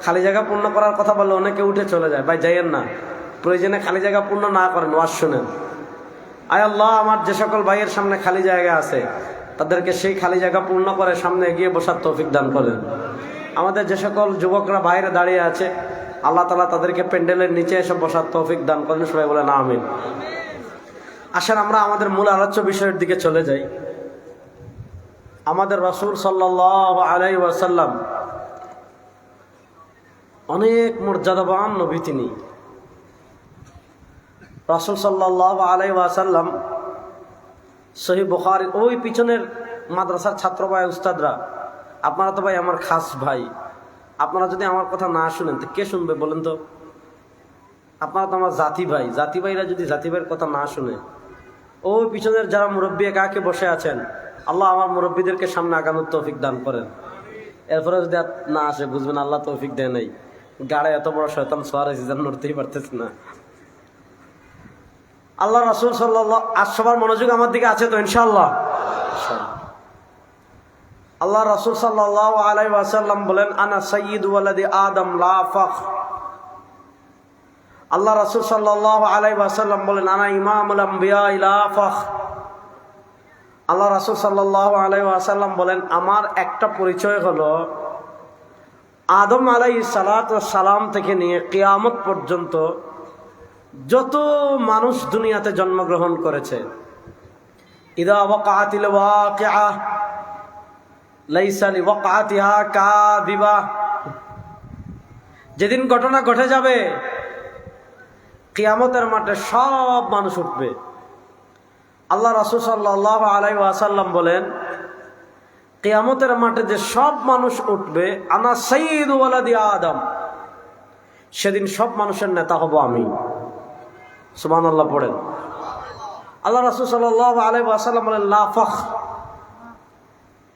খালি জায়গা পূর্ণ করার কথা বললে অনেকে উঠে চলে যায়। ভাই যাইয়েন না, প্রয়োজনে খালি জায়গা পূর্ণ না করেন, ওয়াজ শুনেন। আয় আল্লাহ, আমার যে সকল ভাইয়ের সামনে খালি জায়গা আছে তাদেরকে সেই খালি জায়গা পূর্ণ করে সামনে এগিয়ে বসার তৌফিক দান করেন। আমাদের যে সকল যুবকরা বাইরে দাঁড়িয়ে আছে, আল্লাহ তাআলা তাদেরকে প্যান্ডেলের নিচে এসে বসার তৌফিক দান করেন। সবাই বলেন আমিন। আসেন আমরা আমাদের মূল আলোচ্য বিষয়ের দিকে চলে যাই। আমাদের রাসূল সাল্লাল্লাহু আলাইহি ওয়াসাল্লাম অনেক মর্যাদাবান নবী। তিনি রাসূল সাল্লাল্লাহু আলাইহি ওয়াসাল্লাম সহিহ বুখারী, ওই পিছনের মাদ্রাসার ছাত্র ভাই উস্তাদরা, আপনারা তো ভাই আমার খাস ভাই, আপনারা যদি আমার কথা না শুনেন তো কে শুনবে বলেন তো? আপনারা তো আমার জাতি ভাই, জাতি ভাইরা যদি জাতি ভাইয়ের কথা না শুনে, ওই পিছনের যারা মুরব্বী একাকে বসে আছেন, আল্লাহ আমার মুরব্বীদেরকে সামনে আগানোর তৌফিক দান করেন। এরপরে যদি না আসে বুঝবেন আল্লাহ তৌফিক দেয় নাই, গাড়ে এত বড় শয়তান সোয়ার সিজন নড়তেই পারতেছে না। আল্লাহ রাসূল সাল্লাল্লাহু, আজ সবার মনোযোগ আমার দিকে আছে তো ইনশাআল্লাহ? আল্লাহ রাসূল সাল্লাল্লাহু আলাইহি ওয়াসাল্লাম বলেন, আনা সাইয়্যিদু ওয়ালাদি আদম লা ফখর। আল্লাহ রাসূল সাল্লাল্লাহু আলাইহি ওয়াসাল্লাম বলেন, আনা ইমামুল আম্বিয়া লা ফখর। আল্লাহ রাসূল সাল্লাল্লাহু আলাইহি ওয়াসাল্লাম বলেন, আমার একটা পরিচয় হলো আদম আলাইহিস সালাতু ওয়াস সালাম থেকে নিয়ে কিয়ামত পর্যন্ত যত মানুষ দুনিয়াতে জন্মগ্রহণ করেছে, ইদা ওয়াকাআতিল ওয়াকিআহ লাইসা লিওয়াকাতিহা কাযিবা, যেদিন ঘটনা ঘটে যাবে কিয়ামতের মাঠে সব মানুষ উঠবে। আল্লাহ রাসূল সাল্লাল্লাহু আলাইহি ওয়াসাল্লাম বলেন, কিয়ামতের মাঠে যে সব মানুষ উঠবে, আনা সাইয়্যিদু ওয়ালাদি আদম, সেদিন সব মানুষের নেতা হব আমি। সুবহানাল্লাহ পড়েন। আল্লাহ রাসূল সাল্লাল্লাহু আলাইহি ওয়াসাল্লাম বলেন, লা ফখর,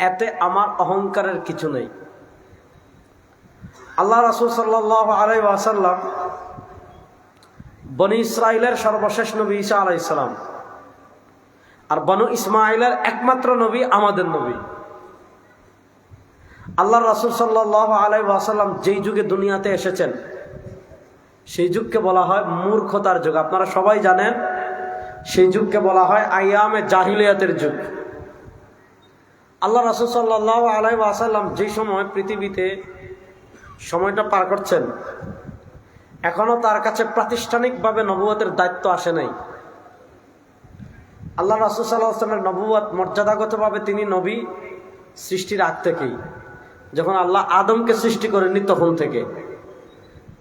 এতে আমার অহংকারের কিছু নেই। আল্লাহ রাসূল সাল্লাল্লাহু আলাইহি ওয়াসাল্লাম বনি ইসরাইলের সর্বশেষ নবী ঈসা আলাইহিস সালাম, আর বনু ইসমাইলের একমাত্র নবী আমাদের নবী। আল্লাহ রাসূল সাল্লাল্লাহু আলাইহি ওয়াসাল্লাম যেই যুগে দুনিয়াতে এসেছেন সেই যুগকে বলা হয় মূর্খতার যুগ। আপনারা সবাই জানেন সেই যুগকে বলা হয় আইয়ামে জাহিলিয়াতের যুগ। আল্লাহ রাসূল সাল্লাল্লাহু আলাইহি ওয়াসাল্লাম যেই সময় পৃথিবীতে সময়টা পার করছেন, এখনো তার কাছে প্রাতিষ্ঠানিকভাবে নবুয়তের দায়িত্ব আসে নাই। আল্লাহ রাসূল সাল্লাল্লাহু আলাইহি ওয়াসাল্লামের নবুয়ত মর্যাদাগতভাবে তিনি নবী সৃষ্টির আগ থেকেই, যখন আল্লাহ আদমকে সৃষ্টি করেননি তখন থেকে।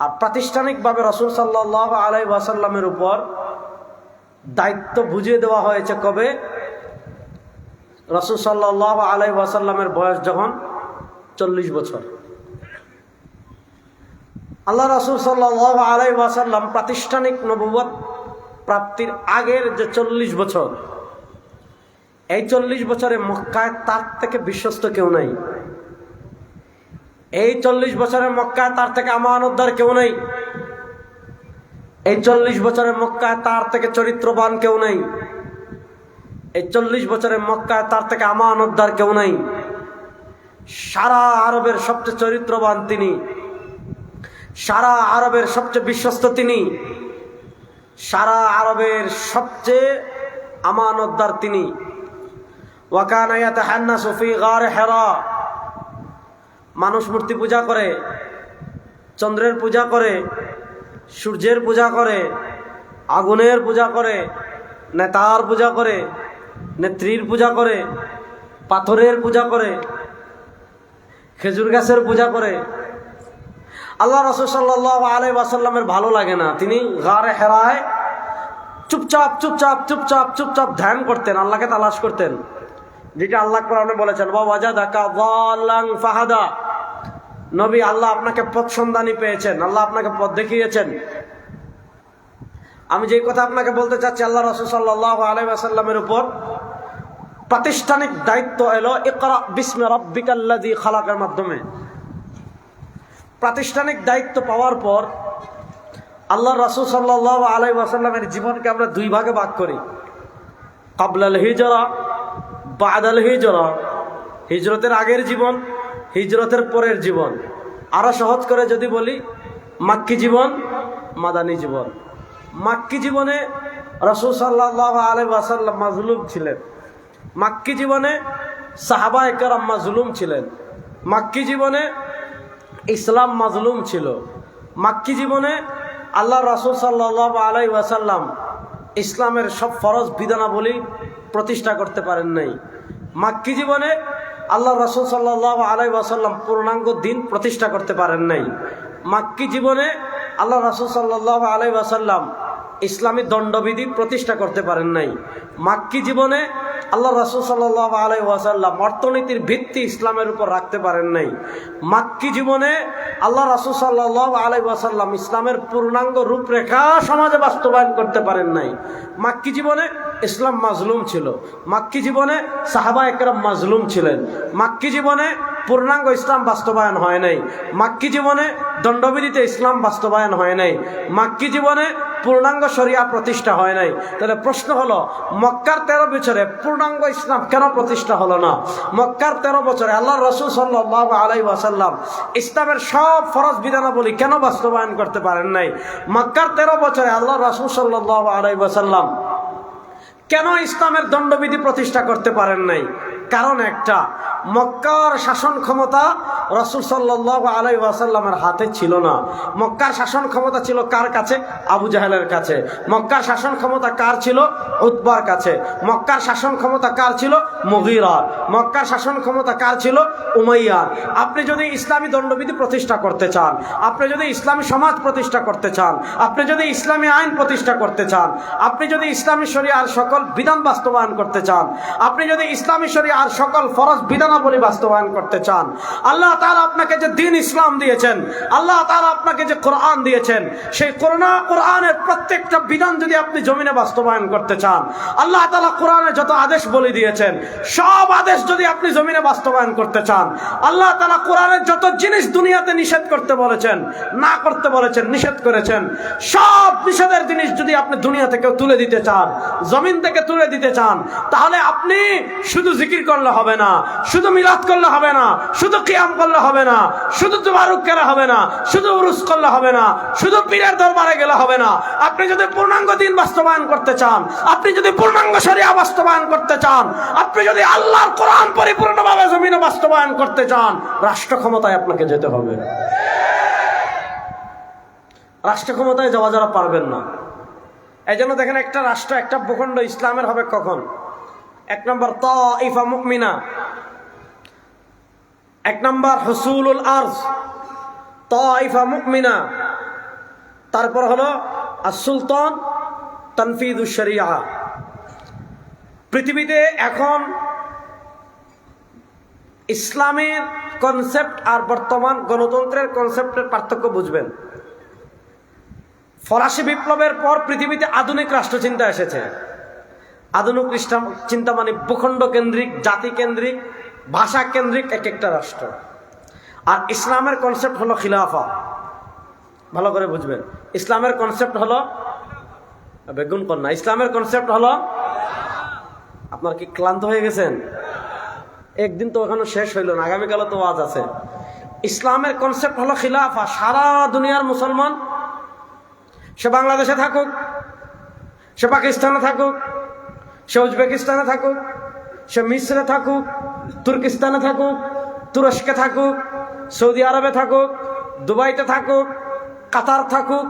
আর প্রাতিষ্ঠানিকভাবে রাসূল সাল্লাল্লাহু আলাইহি ওয়াসাল্লামের উপর দায়িত্ব বুঝিয়ে দেওয়া হয়েছে কবে? রাসূল সাল্লাল্লাহু আলাইহি ওয়াসাল্লামের বয়স যখন 40 বছর। আল্লাহ রাসূল সাল্লাল্লাহু আলাইহি ওয়াসাল্লাম প্রাতিষ্ঠানিক নবুয়ত প্রাপ্তির আগের যে 40 বছর, এই 40 বছরে মক্কায় তার থেকে বিশ্বস্ত কেউ নাই। এই 40 বছরে মক্কায় তার থেকে আমানতদার কেউ নেই। এই 40 বছরে মক্কায় তার থেকে চরিত্রবান কেউ নেই। এই 40 বছরে মক্কায় তার থেকে আমানতদার কেউ নেই। সারা আরবের সবচেয়ে চরিত্রবান তিনি, সারা আরবের সবচেয়ে বিশ্বস্ত তিনি, সারা আরবের সবচেয়ে আমানতদার তিনি। ওয়া কানা ইয়াতাহান্নাসু ফি গার হিরা, মানুষ মূর্তি পূজা করে, চন্দ্রের পূজা করে, সূর্যের পূজা করে, আগুনের পূজা করে, নেতার পূজা করে, নেত্রীর পূজা করে, পাথরের পূজা করে, খেজুর গাছের পূজা করে। আল্লাহ রাসূল সাল্লাল্লাহু আলাইহি ওয়াসাল্লামের ভালো লাগে না, তিনি গারে হেরায় চুপচাপ চুপচাপ চুপচাপ চুপচাপ ধ্যান করতেন, আল্লাহকে তালাশ করতেন, যেটা আল্লাহ কোরআনে বলেছেন, ওয়া ওয়াজাদাকা যাল্লান ফাহাদা। নবী, আল্লাহ আপনাকে পথ সন্ধানী পেয়েছেন, আল্লাহ আপনাকে পথ দেখিয়েছেন। আমি যে কথা আপনাকে বলতে চাচ্ছি, আল্লাহ রাসূল সাল্লাল্লাহু আলাইহি ওয়াসাল্লামের উপর প্রাতিষ্ঠানিক দায়িত্ব এলো ইকরা বিসমি রাব্বিকাল্লাযী খালাকের মাধ্যমে। প্রাতিষ্ঠানিক দায়িত্ব পাওয়ার পর আল্লাহ রাসূল সাল্লাল্লাহু আলাইহি ওয়াসাল্লামের জীবনকে আমরা দুই ভাগে ভাগ করি, ক্বাবলাল হিজরা, বাদাল হিজরা। হিজরতের আগের জীবন, হিজরতের পরের জীবন। আরো সহজ করে যদি বলি, মাক্কি জীবন, মাদানী জীবন। মাক্কি জীবনে রাসূল সাল্লাল্লাহু আলাইহি ওয়াসাল্লাম মাজলুম ছিলেন। মাক্কি জীবনে সাহাবায়ে কেরাম মাজলুম ছিলেন। মাক্কি জীবনে ইসলাম মাজলুম ছিল। মাক্কি জীবনে আল্লাহ রাসূল সাল্লাল্লাহু আলাইহি ওয়াসাল্লাম ইসলামের সব ফরজ বিধানাবলী প্রতিষ্ঠা করতে পারেন নাই। মাক্কি জীবনে আল্লাহ রাসূল সাল্লাল্লাহু আলাইহি ওয়াসাল্লাম পূর্ণাঙ্গ দিন প্রতিষ্ঠা করতে পারেন নাই। মাক্কি জীবনে আল্লাহ রাসূল সাল্লাল্লাহু আলাইহি ওয়াসাল্লাম ইসলামী দণ্ডবিধি প্রতিষ্ঠা করতে পারেন নাই। মাক্কি জীবনে আল্লাহ রাসূল সাল্লাল্লাহু আলাইহি ওয়াসাল্লাম অর্থনীতির ভিত্তি ইসলামের উপর রাখতে পারেন নাই। মাক্কি জীবনে আল্লাহ রাসূল সাল্লাল্লাহু আলাইহি ওয়াসাল্লাম ইসলামের পূর্ণাঙ্গ রূপরেখা সমাজে বাস্তবায়ন করতে পারেন নাই। মাক্কি জীবনে ইসলাম মাজলুম ছিল। মাক্কি জীবনে সাহাবায়ে কেরাম মাজলুম ছিলেন। মাক্কি জীবনে পূর্ণাঙ্গ ইসলাম বাস্তবায়ন হয় নাই। মাক্কি জীবনে দণ্ডবিধিতে ইসলাম বাস্তবায়ন হয় নাই। মাক্কি জীবনে পূর্ণাঙ্গ শরিয়া প্রতিষ্ঠা হয় নাই। তাহলে প্রশ্ন হলো, মক্কার 13 বছরে পূর্ণাঙ্গ ইসলাম কেন প্রতিষ্ঠা হলো না? মক্কার 13 বছরে আল্লাহ রাসূল সাল্লাল্লাহু আলাইহি ওয়াসাল্লাম ইসলামের সব ফরজ বিধানাবলী কেন বাস্তবায়ন করতে পারেন নাই? মক্কার 13 বছরে আল্লাহ রাসূল সাল্লাল্লাহু আলাইহি ওয়াসাল্লাম কেন ইসলামের দণ্ডবিধি প্রতিষ্ঠা করতে পারেন নাই? কারণ একটা, মক্কার শাসন ক্ষমতা রাসূল সাল্লাল্লাহু আলাইহি ওয়াসাল্লামের হাতে ছিল না। মক্কার শাসন ক্ষমতা ছিল কার কাছে? আবু জাহেলের কাছে। মক্কার শাসন ক্ষমতা কার ছিল? উতবার কাছে। মক্কার শাসন ক্ষমতা কার ছিল? মুগীরার। মক্কার শাসন ক্ষমতা কার ছিল? উমাইয়ার। আপনি যদি ইসলামী দণ্ডবিধি প্রতিষ্ঠা করতে চান, আপনি যদি ইসলামী সমাজ প্রতিষ্ঠা করতে চান, আপনি যদি ইসলামী আইন প্রতিষ্ঠা করতে চান, আপনি যদি ইসলামী শরিয়ার সকল বিধান বাস্তবায়ন করতে চান, আপনি যদি ইসলামী শরিয়ার সকল ফরজ বিধানাবলী বাস্তবায়ন করতে চান, আল্লাহ তাআলা আপনাকে যে দ্বীন ইসলাম দিয়েছেন, আল্লাহ তাআলা আপনাকে যে কোরআন দিয়েছেন, সেই কোরআনের প্রত্যেকটা বিধান যদি আপনি জমিনে বাস্তবায়ন করতে চান, আল্লাহ তাআলা কোরআনে যত আদেশ বলে দিয়েছেন সব আদেশ যদি আপনি জমিনে বাস্তবায়ন করতে চান, আল্লাহ তাআলা কোরআনের যত জিনিস দুনিয়াতে নিষেধ করতে বলেছেন, না করতে বলেছেন, নিষেধ করেছেন, সব নিষেধের জিনিস যদি আপনি দুনিয়া থেকে তুলে দিতে চান, জমিন থেকে তুলে দিতে চান, তাহলে আপনি শুধু জিকির করলে হবে না, শুধু মিলাদ করলে হবে না, শুধু কিয়াম করলে হবে না, শুধু তাবারুক করা হবে না, শুধু উরুস করলে হবে না, শুধু পীরের দরবারে গেলে হবে না। আপনি যদি পূর্ণাঙ্গ দিন বাস্তবায়ন করতে চান, আপনি যদি পূর্ণাঙ্গ শরিয়া বাস্তবায়ন করতে চান, আপনি যদি আল্লাহর কোরআন পরিপূর্ণভাবে জমিনে বাস্তবায়ন করতে চান, রাষ্ট্র ক্ষমতায় আপনাকে যেতে হবে। রাষ্ট্র ক্ষমতায় যাওয়া যারা পারবেন না, এই জন্য দেখেন একটা রাষ্ট্র, একটা ভূখণ্ড ইসলামের হবে কখন? 1 নম্বর তাইফা মুমিনা, 1 নম্বর হুসুলুল আরজ, তাইফা মুমিনা, তারপর হলো আস-সুলতান তানফিদুশ শরিয়া। পৃথিবীতে এখন ইসলামের কনসেপ্ট আর বর্তমান গণতন্ত্রের কনসেপ্টের পার্থক্য বুঝবেন। ফরাসি বিপ্লবের পর পৃথিবীতে আধুনিক রাষ্ট্রচিন্তা এসেছে। আধুনিক চিন্তা মানে ভূখণ্ড কেন্দ্রিক, জাতি কেন্দ্রিক, ভাষা কেন্দ্রিক এক একটা রাষ্ট্র। আর ইসলামের কনসেপ্ট হলো খিলাফা। ভালো করে বুঝবেন, ইসলামের কনসেপ্ট হলো বেগুন কন্যা, ইসলামের কনসেপ্ট হলো, আপনার কি ক্লান্ত হয়ে গেছেন? একদিন তো এখনো শেষ হইল না, আগামীকালও তো ওয়াজ আছে। ইসলামের কনসেপ্ট হলো খিলাফা। সারা দুনিয়ার মুসলমান, সে বাংলাদেশে থাকুক, সে পাকিস্তানে থাকুক, সে উজবেকিস্তানে থাকুক, সে মিশ্রে থাকুক, তুর্কিস্তানে থাকুক, তুরস্কে থাকুক, সৌদি আরবে থাকুক, দুবাইতে থাকুক, কাতার থাকুক,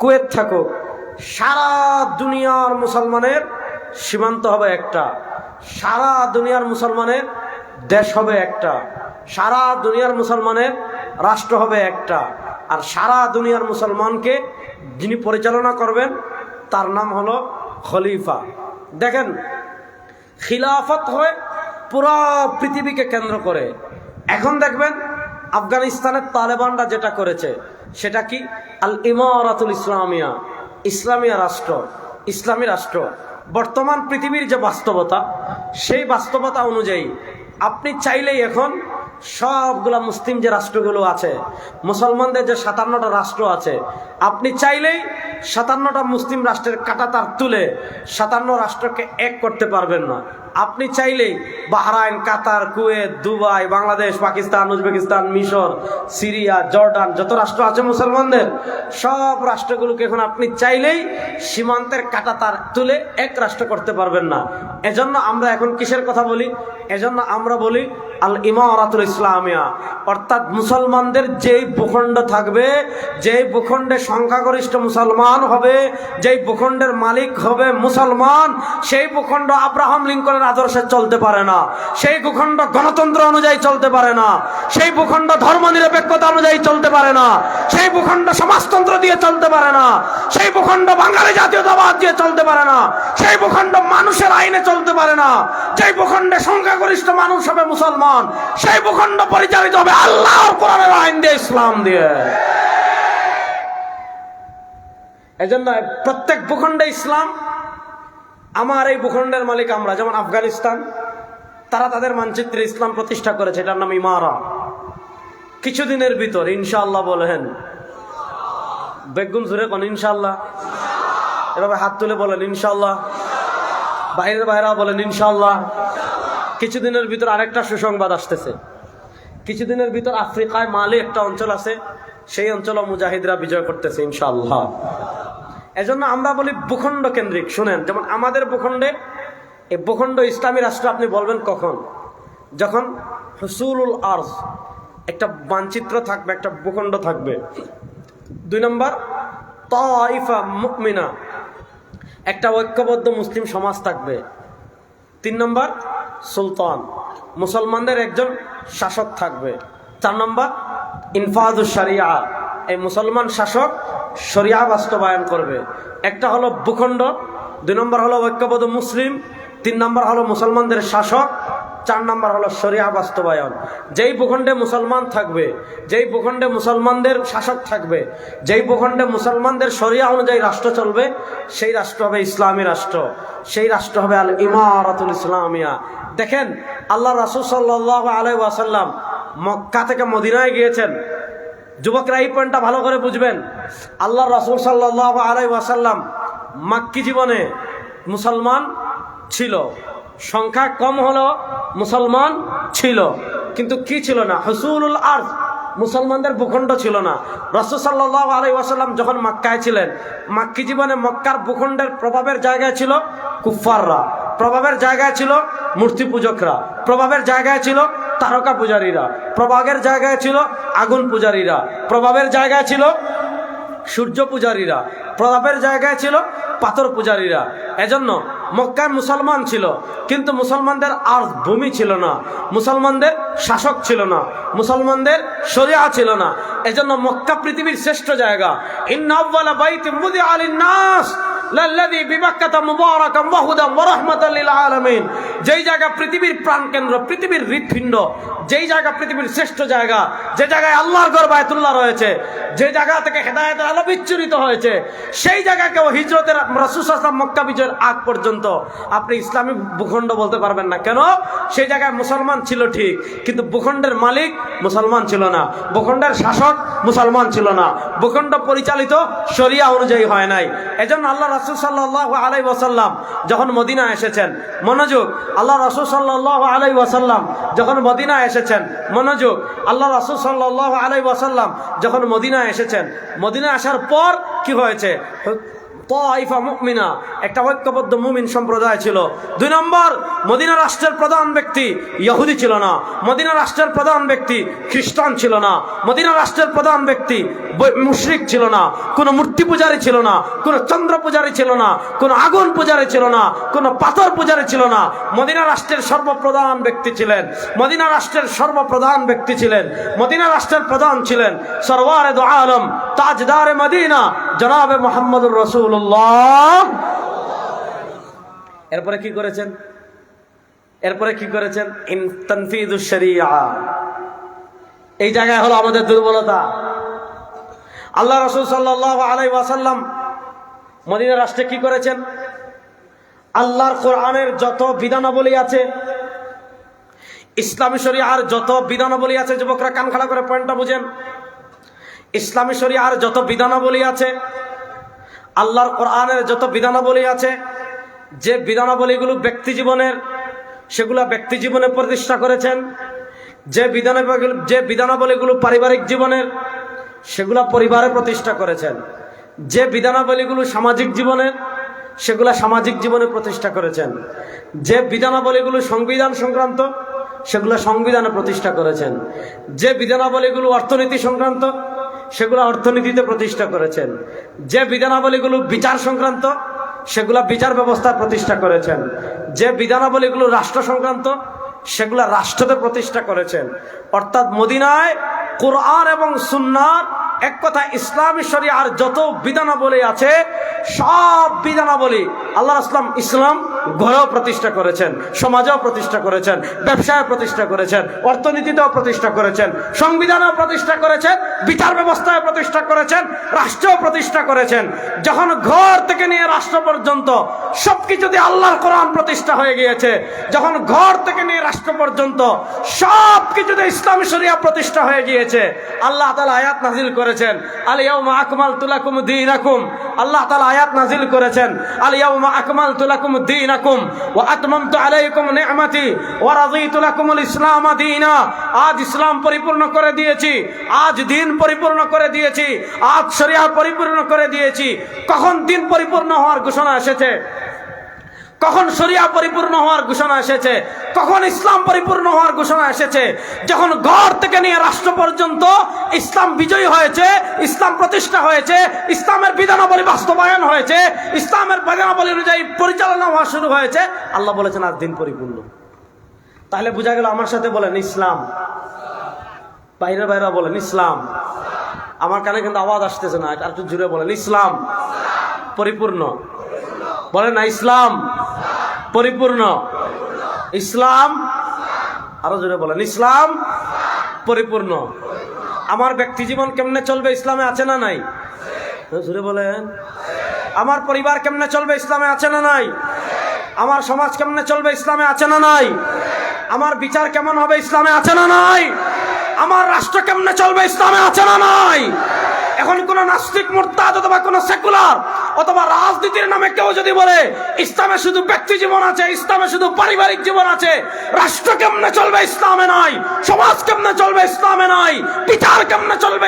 কুয়েত থাকুক, সারা দুনিয়ার মুসলমানের সীমান্ত হবে একটা, সারা দুনিয়ার মুসলমানের দেশ হবে একটা, সারা দুনিয়ার মুসলমানের রাষ্ট্র হবে একটা। আর সারা দুনিয়ার মুসলমানকে যিনি পরিচালনা করবেন তার নাম হলো খলিফা। দেখেন, খিলাফত হয় পুরো পৃথিবীকে কেন্দ্র করে। এখন দেখবেন আফগানিস্তানের তালেবানরা যেটা করেছে সেটা কি? আল ইমারাতুল ইসলামিয়া, ইসলামিয়া রাষ্ট্র, ইসলামী রাষ্ট্র। বর্তমান পৃথিবীর যে বাস্তবতা, সেই বাস্তবতা অনুযায়ী আপনি চাইলেই এখন সবগুলা মুসলিম যে রাষ্ট্রগুলো আছে, মুসলমানদের যে 57টা রাষ্ট্র আছে, আপনি চাইলেই 57টা মুসলিম রাষ্ট্রের কাঁটাতার তুলে 57 রাষ্ট্রকে এক করতে পারবেন না। আপনি চাইলেই Bahrain, Qatar, Kuwait, Dubai, Bangladesh, Pakistan, Uzbekistan, মিশর, সিরিয়া, জর্ডান, যত রাষ্ট্র আছে মুসলমানদের, সব রাষ্ট্রগুলোকে এখন আপনি চাইলেই সীমান্তের কাঁটাতার তুলে এক রাষ্ট্র করতে পারবেন না। এজন্য আমরা এখন কিসের কথা বলি? এজন্য আমরা বলি আল ইমারাতুল ইসলামিয়া, অর্থাৎ মুসলমানদের যেই ভূখণ্ড থাকবে, যেই ভূখণ্ডে সংখ্যাগরিষ্ঠ মুসলমান হবে, যেই ভূখণ্ডের মালিক হবে মুসলমান, সেই ভূখণ্ড আব্রাহাম লিঙ্কনের আদর্শে চলতে পারে না, সেই ভূখণ্ড গণতন্ত্র অনুযায়ী চলতে পারে না, সেই ভূখণ্ড ধর্ম নিরপেক্ষতা অনুযায়ী চলতে পারে না, সেই ভূখণ্ড সমাজতন্ত্র দিয়ে চলতে পারে না, সেই ভূখণ্ড বাঙালি জাতীয়তাবাদ দিয়ে চলতে পারে না, সেই ভূখণ্ড মানুষের আইনে চলতে পারে না। যেই ভূখণ্ডে সংখ্যাগরিষ্ঠ মানুষ হবে মুসলমান, সেই ভূখণ্ড পরিচালিত হবে আল্লাহর কোরআনের আইন দিয়ে, ইসলাম দিয়ে। এজন্য প্রত্যেক ভূখণ্ডে ইসলাম। আমার এই ভূখণ্ডের মালিক আমরা, যেমন আফগানিস্তান, তারা তাদের মানচিত্রে ইসলাম প্রতিষ্ঠা করেছে, এটার নাম ইমারা। কিছুদিনের ভিতর ইনশাআল্লাহ বলেন, বেগুন জুড়ে কোন ইনশাআল্লাহ, এভাবে হাত তুলে বলেন ইনশাআল্লাহ, বাইরের বাইরা বলেন ইনশাআল্লাহ। কিছুদিনের ভিতর আরেকটা সুসংবাদ আসতেছে। কিছুদিনের ভিতর আফ্রিকায় মালি একটা অঞ্চল আছে, সেই অঞ্চল মুজাহিদরা বিজয় করতেছে ইনশাআল্লাহ। এজন্য আমরা বলি ভূখণ্ড কেন্দ্রিক। শুনেন, যেমন আমাদের ভূখণ্ডে, এই ভূখণ্ড ইসলামী রাষ্ট্র আপনি বলবেন কখন? যখন হুসুলুল আরজ, একটা মানচিত্র থাকবে, একটা ভূখণ্ড থাকবে। 2 নম্বর তাইফা মুমিনা, একটা ঐক্যবদ্ধ মুসলিম সমাজ থাকবে। 3 নম্বর সুলতান, মুসলমানদের একজন শাসক থাকবে। 4 নম্বর ইনফাদুশ শরিয়া, এই মুসলমান শাসক শরিয়া বাস্তবায়ন করবে। একটা হলো ভূখণ্ড, 2 নম্বর হলো ঐক্যবদ্ধ মুসলিম, 3 নম্বর হলো মুসলমানদের শাসক, 4 নম্বর হলো শরিয়া বাস্তবায়ন। যেই ভূখণ্ডে মুসলমান থাকবে, যেই ভূখণ্ডে মুসলমানদের শাসক থাকবে, যেই ভূখণ্ডে মুসলমানদের শরিয়া অনুযায়ী রাষ্ট্র চলবে, সেই রাষ্ট্র হবে ইসলামী রাষ্ট্র, সেই রাষ্ট্র হবে আল ইমারাতুল ইসলামিয়া। দেখেন, আল্লাহ রাসূল সাল্লাল্লাহু আলাইহি ওয়াসাল্লাম মক্কা থেকে মদিনায় গিয়েছেন। যুবকরা এই পয়েন্টটা ভালো করে বুঝবেন। আল্লাহ রাসূল সাল্লাল্লাহু আলাইহি ওয়াসাল্লাম মাক্কি জীবনে মুসলমান ছিল, সংখ্যা কম হলো মুসলমান ছিল, কিন্তু কি ছিল না? হুসুলুল আরজ, মুসলমানদের ভূখণ্ড ছিল না। রাসূল সাল্লাল্লাহু আলাইহি ওয়াসাল্লাম যখন মক্কায় ছিলেন, মাক্কি জীবনে মক্কার ভূখণ্ডের প্রভাবের জায়গায় ছিল কুফফাররা, প্রভাবের জায়গায় ছিল মূর্তি পূজকরা, প্রভাবের জায়গায় ছিল তারকা পূজারীরা, প্রভাবের জায়গায় ছিল আগুন পূজারীরা, প্রভাবের জায়গায় ছিল সূর্য পূজারীরা, প্রভাবের জায়গায় ছিল পাথর পূজারীরা। এজন্য মক্কায় মুসলমান ছিল, কিন্তু মুসলমানদের আর ভূমি ছিল না, মুসলমানদের শাসক ছিল না, মুসলমানদের শরিয়া ছিল না। এজন্য মক্কা পৃথিবীর শ্রেষ্ঠ জায়গা। ইন্না আউওয়ালা বাইতিন মুদিআ লিন-নাস লাল্লাযী বিবাক্কাতা মুবারাকান ওয়া হুদান ওয়া রাহমাতাল লিল আলামিন। যেই জায়গা পৃথিবীর প্রাণকেন্দ্র, পৃথিবীর হৃৎপিণ্ড, যেই জায়গা পৃথিবীর শ্রেষ্ঠ জায়গা, যে জায়গায় আল্লাহর ঘর বায়তুল্লাহ রয়েছে, যে জায়গা থেকে হেদায়েতের আলো বিচ্ছুরিত হয়েছে, সেই জায়গাকেও হিজরতের রাসূল সাল্লাল্লাহু আলাইহি ওয়াসাল্লাম মক্কা বিজয়ের আগ পর্যন্ত আপনি ইসলামী ভূখণ্ড বলতে পারবেন না। কেন? সেই জায়গায় মুসলমান ছিল ঠিক, কিন্তু ভূখণ্ডের মালিক মুসলমান ছিল না, ভূখণ্ডের শাসক মুসলমান ছিল না, ভূখণ্ড পরিচালিত শরিয়া অনুযায়ী হয় নাই। এজন্য আল্লাহ রাসূল সাল্লাল্লাহু আলাইহি ওয়াসাল্লাম যখন মদিনা এসেছেন, মনোযোগ, আল্লাহ রাসূল সাল্লাল্লাহু আলাইহি ওয়াসাল্লাম যখন মদিনা এসেছেন, মনোযোগ, আল্লাহ রাসূল সাল্লাল্লাহু আলাইহি ওয়াসাল্লাম যখন মদিনা এসেছেন, মদিনা আসার পর কি হয়েছে? তাইফা মুমিনা, একটা ঐক্যবদ্ধ মুমিন সম্প্রদায় ছিল। 2 নম্বর, মদিনা রাষ্ট্রের প্রধান ব্যক্তি ইহুদি ছিল না, মদিনা রাষ্ট্রের প্রধান ব্যক্তি খ্রিস্টান ছিল না, মদিনা রাষ্ট্রের প্রধান ব্যক্তি মুশরিক ছিল না, কোনো মূর্তি পূজারী ছিল না, কোনো চন্দ্র পূজারী ছিল না, কোনো আগুন পূজারী ছিল না, কোনো পাথর পূজারী ছিল না। মদিনা রাষ্ট্রের সর্বপ্রধান ব্যক্তি ছিলেন, মদিনা রাষ্ট্রের সর্বপ্রধান ব্যক্তি ছিলেন, মদিনা রাষ্ট্রের প্রধান ছিলেন সরওয়ারে দু আলম তাজদারে মদিনা জনাবে মুহাম্মদুর রাসূলুল্লাহ। এরপরে কি করেছেন? এরপরে কি করেছেন? তানফিযুশ শরিয়া। এই জায়গায় হলো আমাদের দুর্বলতা। আল্লাহ রাসূল সাল্লাল্লাহু আলাইহি ওয়াসাল্লাম মদিনা রাষ্ট্রে কি করেছেন? আল্লাহর কোরআনের যত বিধানাবলী আছে, ইসলামী শরিয়ার যত বিধানাবলী আছে, যুবকরা কান খাড়া করে পয়েন্টটা বুঝেন। ইসলামী শরিয়ার যত বিধানাবলী আছে, আল্লাহর কোরআনের যত বিধানাবলী আছে, যে বিধানাবলীগুলো ব্যক্তি জীবনের, সেগুলা ব্যক্তি জীবনে প্রতিষ্ঠা করেছেন। যে বিধানাবলীগুলো পারিবারিক জীবনের, সেগুলা পরিবারে প্রতিষ্ঠা করেছেন। যে বিধানাবলীগুলো সামাজিক জীবনের, সেগুলা সামাজিক জীবনে প্রতিষ্ঠা করেছেন। যে বিধানাবলীগুলো সংবিধান সংক্রান্ত, সেগুলো সংবিধানে প্রতিষ্ঠা করেছেন। যে বিধানাবলীগুলো অর্থনীতি সংক্রান্ত, সেগুলো অর্থনীতিতে প্রতিষ্ঠা করেছেন। যে বিধানাবলীগুলো বিচার সংক্রান্ত, সেগুলা বিচার ব্যবস্থা প্রতিষ্ঠা করেছেন। যে বিধানাবলীগুলো রাষ্ট্র সংক্রান্ত, সেগুলা রাষ্ট্রতে প্রতিষ্ঠা করেছেন। অর্থাৎ মদিনায় কোরআন এবং সুন্নাহর, এক কথা ইসলামী শরিয়ার যত বিধানাবলী আছে, সব বিধানাবলী আল্লাহ ইসলাম ঘরেও প্রতিষ্ঠা করেছেন, সমাজেও প্রতিষ্ঠা করেছেন, ব্যবসায় প্রতিষ্ঠা করেছেন, অর্থনীতিতেও প্রতিষ্ঠা করেছেন, সংবিধানেও প্রতিষ্ঠা করেছেন, বিচার ব্যবস্থায় প্রতিষ্ঠা করেছেন, রাষ্ট্রেও প্রতিষ্ঠা করেছেন। যখন ঘর থেকে নিয়ে রাষ্ট্র পর্যন্ত সবকিছুতে আল্লাহর কোরআন প্রতিষ্ঠা হয়ে গিয়েছে, যখন ঘর থেকে নিয়ে রাষ্ট্র পর্যন্ত সবকিছুতে ইসলামী শরিয়া প্রতিষ্ঠা হয়ে গিয়েছে, আল্লাহ তাআলা আয়াত নাযিল করেছেন, আল ইয়াউমা আকমালতু লাকুম দীনাকুম। আল্লাহ তাআলা আয়াত নাযিল করেছেন, আল ইয়াউমা আকমালতু লাকুম দীনাকুম ওয়া আতমামতু আলাইকুম নি'মাতি ওয়া রাযীতু লাকুমুল ইসলাম দীনা। আজ ইসলাম পরিপূর্ণ করে দিয়েছি, আজ দিন পরিপূর্ণ করে দিয়েছি, আজ শরিয়া পরিপূর্ণ করে দিয়েছি। কখন দিন পরিপূর্ণ হওয়ার ঘোষণা এসেছে? কখন শরিয়া পরিপূর্ণ হওয়ার ঘোষণা এসেছে? কখন ইসলাম পরিপূর্ণ হওয়ার ঘোষণা এসেছে? যখন ঘর থেকে নিয়ে রাষ্ট্র পর্যন্ত ইসলাম বিজয়ী হয়েছে, ইসলাম প্রতিষ্ঠা হয়েছে, ইসলামের বিধানাবলী বাস্তবায়ন হয়েছে, ইসলামের বিধানাবলী অনুযায়ী পরিচালনা হওয়া শুরু হয়েছে, আল্লাহ বলেছেন আজ দিন পরিপূর্ণ। তাহলে বোঝা গেল, আমার সাথে বলেন ইসলাম। বাইরে বাইরে বলেন ইসলাম। আমার কানে কিন্তু আওয়াজ আসতেছে না, আর একটু জুড়ে বলেন ইসলাম পরিপূর্ণ। বলেন না ইসলাম পরিপূর্ণ। ইসলাম, আরো জোরে বলেন ইসলাম পরিপূর্ণ। আমার ব্যক্তি জীবন কেমনে চলবে ইসলামে আছে না নাই? জোরে বলেন। আমার পরিবার কেমনে চলবে ইসলামে আছে না নাই? আমার সমাজ কেমনে চলবে ইসলামে আছে না নাই? আমার বিচার কেমন হবে ইসলামে আছে না নাই? আমার রাষ্ট্র কেমনে চলবে ইসলামে আছে না নাই? এখন কোন নাস্তিক, মুরতাদ অথবা কোন সেকুলার অথবা রাজনীতির নামে কেউ যদি বলে ইসলামে শুধু ব্যক্তি জীবন আছে, ইসলামে শুধু পারিবারিক জীবন আছে, রাষ্ট্র কেমনে চলবে ইসলামে নাই, সমাজ কেমনে চলবে ইসলামে নাই, বিচার কেমনে চলবে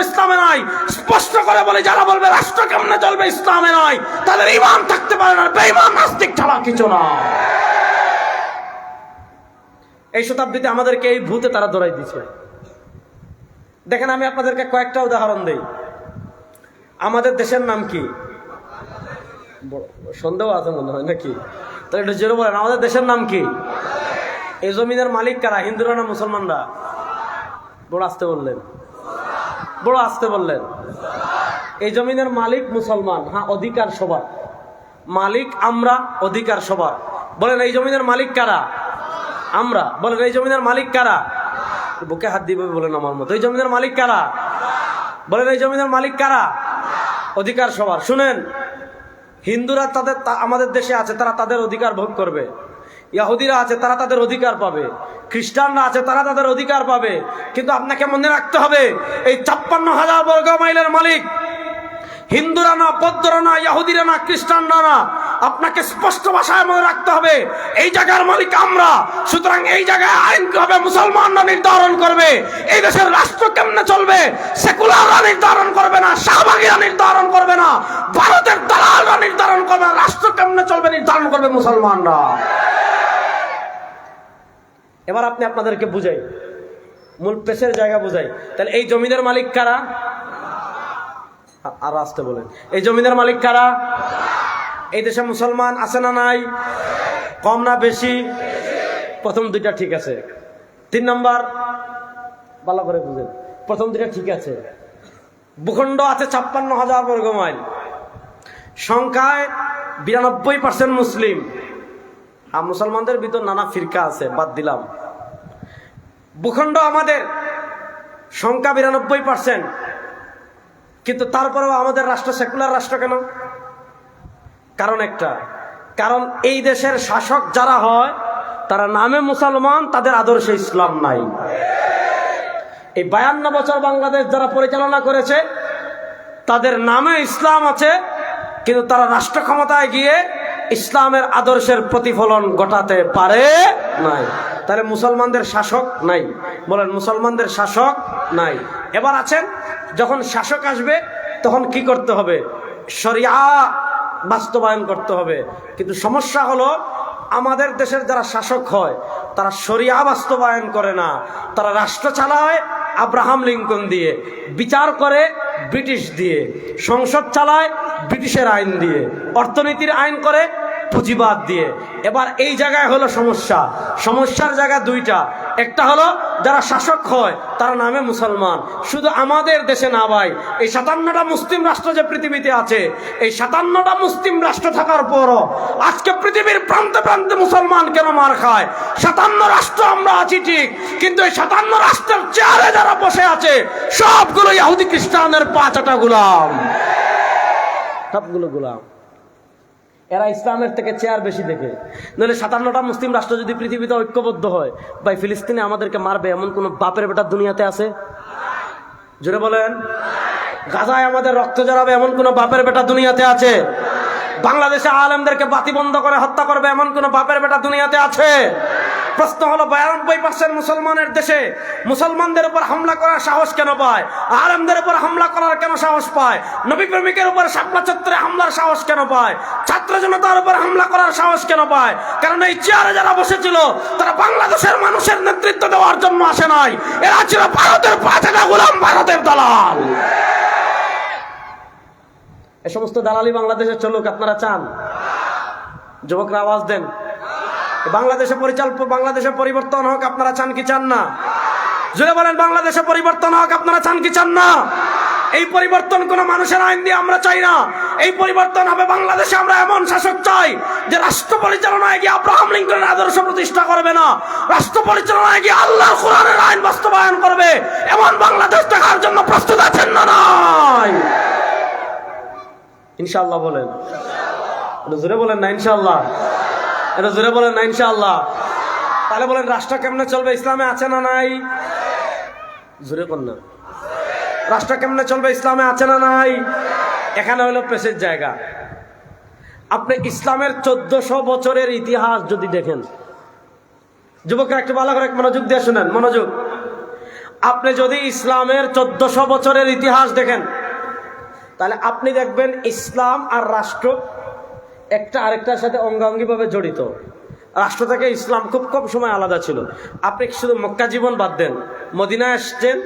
ইসলামে নাই, স্পষ্ট করে বলে যারা বলবে রাষ্ট্র কেমনে চলবে ইসলামে নাই, তাদের ঈমান থাকতে পারে না, বেঈমান নাস্তিক ছাড়া কিছু না। এই শতাব্দীতে আমাদেরকে এই ভূতে তারা ধরাই দিচ্ছে। দেখেন, আমি আপনাদেরকে কয়েকটা উদাহরণ দেই। আমাদের দেশের নাম কি? সন্দেহ আছে মনে হয় নাকি? তাহলে একটু জোরে বলেন, আমাদের দেশের নাম কি? এই জমিনের মালিক কারা? হিন্দুরা না মুসলমানরা? বড় আসতে বললেন, বড় আসতে বললেন। এই জমিনের মালিক মুসলমান, হ্যাঁ, অধিকার সবার। মালিক আমরা, অধিকার সবার। বলেন এই জমিনের মালিক কারা? আমরা। বলেন এই জমিনের মালিক কারা? বুকে হাত দিবে বলেন আমার মতো। এই জমিনের মালিক কারা? বলেন এই জমিনের মালিক কারা? অধিকার সবার। শুনেন, হিন্দুরা তাদের আমাদের দেশে আছে, তারা তাদের অধিকার ভোগ করবে। ইহুদিরা আছে, তারা তাদের অধিকার পাবে। খ্রিস্টানরা আছে, তারা তাদের অধিকার পাবে। কিন্তু আপনাকে মনে রাখতে হবে, এই ৫৬,০০০ বর্গ মাইলের মালিক হিন্দুরা না, বৌদ্ধরা না, ইহুদিরা না, খ্রিস্টানরা না। আপনাকে স্পষ্ট ভাষায় মনে রাখতে হবে, এই জায়গার মালিক আমরা। সুতরাং এই জায়গায় আইন হবে মুসলমানরা নির্ধারণ করবে। এই দেশের রাষ্ট্র কেমনে চলবে সেকুলাররা নির্ধারণ করবে না, শাহবাগীরা নির্ধারণ করবে না, ভারতের দালালরা নির্ধারণ করবে না। রাষ্ট্র কেমনে চলবে নির্ধারণ করবে মুসলমানরা। এবার আপনি আপনাদেরকে বুঝাই, মূল পেশের জায়গা বুঝাই। তাহলে এই জমিনের মালিক কারা? আর আসতে বলেন, এই জমিনের মালিক কারা? এই দেশে মুসলমান আছে না নাই? কম না বেশি? প্রথম দুইটা ঠিক আছে। ৩ নম্বর ভালো করে বুঝেন, প্রথম দুইটা ঠিক আছে। ভূখণ্ড আছে ৫৬,০০০ বর্গ মাইল, সংখ্যায় ৯২% মুসলিম। আর মুসলমানদের ভিতর নানা ফিরকা আছে, বাদ দিলাম। ভূখণ্ড আমাদের, সংখ্যা ৯২%, কিন্তু তারপরেও আমাদের রাষ্ট্র সেকুলার রাষ্ট্র কেন? কারণ একটা, কারণ এই দেশের শাসক যারা হয় তারা নামে মুসলমান, তাদের আদর্শে ইসলাম নাই। এই ৫২ বছর বাংলাদেশ যারা পরিচালনা করেছে, তাদের নামে ইসলাম আছে কিন্তু তারা রাষ্ট্র ক্ষমতায় গিয়ে ইসলামের আদর্শের প্রতিফলন ঘটাতে পারে নাই। তাহলে মুসলমানদের শাসক নাই, বলেন মুসলমানদের শাসক নাই। এবার আছেন, যখন শাসক আসবে তখন কি করতে হবে? শরিয়া বাস্তবায়ন করতে হবে। কিন্তু সমস্যা হলো আমাদের দেশের যারা শাসক হয় তারা শরিয়া বাস্তবায়ন করে না, তারা রাষ্ট্র চালায় আব্রাহাম লিঙ্কন দিয়ে, বিচার করে ব্রিটিশ দিয়ে, সংসদ চালায় ব্রিটিশের আইন দিয়ে, অর্থনীতির আইন করে পুঁজিবাদ দিয়ে। এবার এই জায়গায় হলো সমস্যা। সমস্যার জায়গা দুইটা, একটা হলো যারা শাসক হয় তারা নামে মুসলমান। শুধু আমাদের দেশে না ভাই, এই 57টা মুসলিম রাষ্ট্র যে পৃথিবীতে আছে, এই 57টা মুসলিম রাষ্ট্র থাকার পরও আজকে পৃথিবীর প্রান্তে প্রান্তে মুসলমান কেন মার খায়? 57 রাষ্ট্র আমরা আছি ঠিক, কিন্তু এই 57 রাষ্ট্রের চেয়ারে যারা বসে আছে সবগুলো ইহুদি খ্রিস্টানের পাঁচটা গোলাম, সবগুলো গোলাম। এরা ইসলামের থেকে চেয়ার বেশি দেখে। নইলে 57টা মুসলিম রাষ্ট্র যদি পৃথিবীতে ঐক্যবদ্ধ হয়, ভাই ফিলিস্তিনে আমাদেরকে মারবে এমন কোন বাপের বেটা দুনিয়াতে আছে? জোরে বলেন। গাজায় আমাদের রক্ত জড়াবে এমন কোন বাপের বেটা দুনিয়াতে আছে? বাংলাদেশে আলেমদেরকে বাতি বন্ধ করে হত্যা করবে এমন কোন বাপের বেটা দুনিয়াতে আছে? প্রশ্ন হলো 92% মুসলমানের দেশে মুসলমানদের উপর হামলা করার সাহস কেন পায়? আলেমদের উপর হামলা করার কেন সাহস পায়? নবী প্রেমিকের উপর শাপলা চত্বরে হামলার সাহস কেন পায়? ছাত্র জনতার উপর হামলা করার সাহস কেন পায়? কারণ এই চেয়ারে যারা বসেছিল তারা বাংলাদেশের মানুষের নেতৃত্ব দেওয়ার জন্য আসে নাই, এরা ছিল ভারতের পাঁচটা গোলাম, ভারতের দালাল। এই সমস্ত দালালি বাংলাদেশে চলুক আপনারা চান? যুবকরা আওয়াজ দেন। বাংলাদেশে পরিবর্তন হোক আপনারা চান কি চান না? জোরে বলেন, বাংলাদেশে পরিবর্তন হোক আপনারা চান কি চান না? এই পরিবর্তন কোন মানুষের আইন দিয়ে আমরা চাই না। এই পরিবর্তন হবে বাংলাদেশে আমরা এমন শাসক চাই যে রাষ্ট্র পরিচালনায় গিয়ে আব্রাহাম লিঙ্কনের আদর্শ প্রতিষ্ঠা করবে না, রাষ্ট্র পরিচালনায় গিয়ে আল্লাহর কোরআনের আইন বাস্তবায়ন করবে। এমন বাংলাদেশ দেখার জন্য প্রস্তুত আছেন না নাই? ইনশাআল্লাহ বলেন। জোরে বলেন না ইনশাআল্লাহ? এটা জোরে বলেন না ইনশাআল্লাহ? তাহলে বলেন রাষ্ট্র কেমনে চলবে? ইসলামে আছে না নাই? জোরে বলেন না। রাষ্ট্র কেমনে চলবে? ইসলামে আছে না নাই? এখানে হলো প্রেসের জায়গা। আপনি ইসলামের 1400 বছরের ইতিহাস যদি দেখেন, যুবকরা একটু ভালো করে মনোযোগ দিয়ে শুনেন, মনোযোগ। আপনি যদি ইসলামের 1400 বছরের ইতিহাস দেখেন তাহলে আপনি দেখবেন ইসলাম আর রাষ্ট্র একটা আরেকটার সাথে অঙ্গাঙ্গিভাবে জড়িত। রাষ্ট্র থেকে ইসলাম খুব কম সময় আলাদা ছিল। আপনি শুধু মক্কা জীবন বাদ দেন, মদিনায় আসছেন,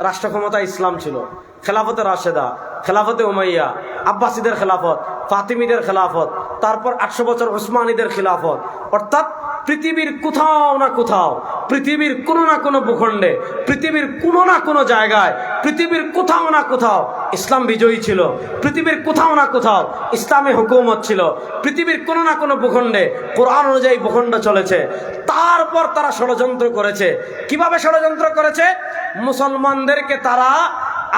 রাষ্ট্র ক্ষমতা ইসলাম ছিল। খেলাফতে রাশেদা, খেলাফতে উমাইয়া, আব্বাসীদের খেলাফত, ফাতিমিদের খেলাফত, তারপর 800 বছর উসমানীদের খেলাফত। অর্থাৎ পৃথিবীর কোথাও না কোথাও, পৃথিবীর কোনো না কোনো ভূখণ্ডে, পৃথিবীর কোনো না কোনো জায়গায়, পৃথিবীর কোথাও না কোথাও ইসলাম বিজয়ী ছিল। পৃথিবীর কোথাও না কোথাও ইসলামী হুকুমত ছিল। পৃথিবীর কোনো না কোনো ভূখণ্ডে কোরআন অনুযায়ী ভূখণ্ড চলেছে। তারপর তারা ষড়যন্ত্র করেছে। কিভাবে ষড়যন্ত্র করেছে? মুসলমানদেরকে তারা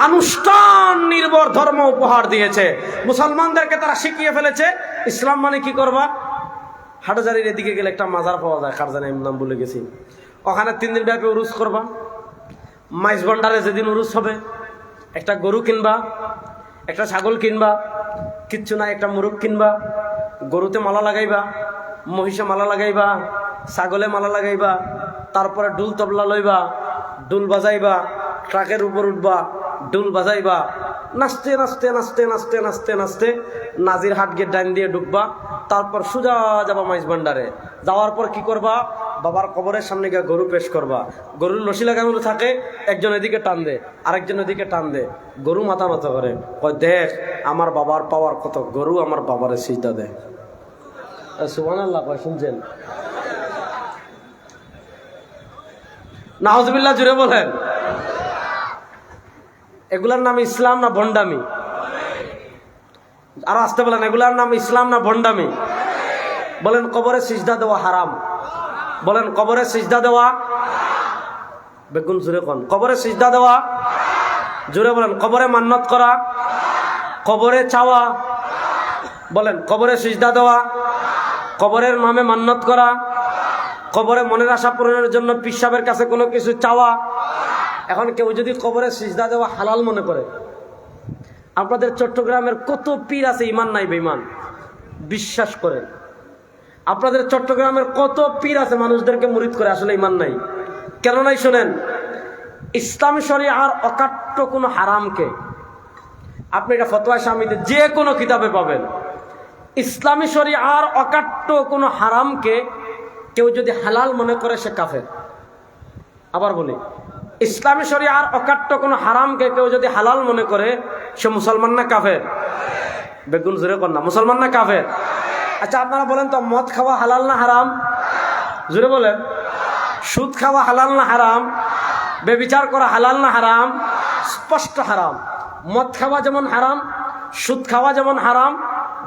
আনুষ্ঠান নির্ভর ধর্ম উপহার দিয়েছে। মুসলমানদেরকে তারা শিখিয়ে ফেলেছে ইসলাম মানে কি করবা। হাটহাজারির এদিকে গেলে একটা মাজার পাওয়া যায়, খারজানা নাম ভুলে গেছি, ওখানে 3 দিন ব্যাপী উরুস করবা। মাইজ ভান্ডারে যেদিন উরুস হবে একটা গরু কিনবা, একটা ছাগল কিনবা, কিচ্ছু না একটা মুরগ কিনবা, গরুতে মালা লাগাইবা, মহিষে মালা লাগাইবা, ছাগলে মালা লাগাইবা, তারপরে ডুল তবলা লইবা, ডুল বাজাইবা, ট্রাকের উপর উঠবা, ডুল বাজাইবা, নাচতে নাচতে নাচতে নাচতে নাচতে নাচতে নাজির হাট গেট ডাইন দিয়ে ঢুকবা। তারপর সোজা যাবা মাইজ ভান্ডারে। যাওয়ার পর কি করবা? বাবার কবরের সামনে গিয়ে গরু পেশ করবা। গরুর লসি লাগানো থাকে, একজন এদিকে টান দে, আরেকজন এদিকে টান দে। গরু মাথা নত করে, কয় দেখ আমার বাবার পাওয়ার কত, গরু আমার বাবারে সিজদা দেয়। সুবহানাল্লাহ কয়, শুনছেন? নাউজুবিল্লাহ জুড়ে বলেন। এগুলার নাম ইসলাম না ভণ্ডামি? আরো আসতে বলেন, এগুলার নাম ইসলাম না ভণ্ডামি? বলেন কবরে সিজদা দেওয়া হারাম। বলেন কবরে সিজদা দেওয়া, বেগুন জুড়ে কোন, কবরে সিজদা দেওয়া জুড়ে বলেন। কবরে মান্নত করা, কবরে চাওয়া, বলেন কবরে সিজদা দেওয়া, কবরের নামে মান্নত করা, কবরে মনের আশা পূরণের জন্য পীর সাহেবের কাছে কোনো কিছু চাওয়া। এখন কেউ যদি কবরে সিজদা দেওয়া হালাল মনে করে, আপনাদের চট্টগ্রামের কত পীর আছে ইমান নাই বেঈমান, বিশ্বাস করেন। আপনাদের চট্টগ্রামের কত পীর আছে মানুষদেরকে মুরিদ করে, আসলে ইমান নাই। কেন নাই শোনেন, ইসলামী শরিয়ার অকাট্য কোনো হারামকে আপনি এটা ফতোয়া শামিতে যে কোনো কিতাবে পাবেন। ইসলামী শরিয়ার অকাট্য কোনো হারামকে কেউ যদি হালাল মনে করে সে কাফের। আবার বলি, ইসলামী শরিয়ার অকাট্য কোনো হারামকে কেউ যদি হালাল মনে করে সে মুসলমান না কাফের? বেগুন জোরে কর না, মুসলমান না কাফের? আচ্ছা আপনারা বলেন তো, মদ খাওয়া হালাল না হারাম? জোরে বলেন। সুদ খাওয়া হালাল না হারাম? বেবিচার করা হালাল না হারাম? স্পষ্ট হারাম। মদ খাওয়া যেমন হারাম, সুদ খাওয়া যেমন হারাম,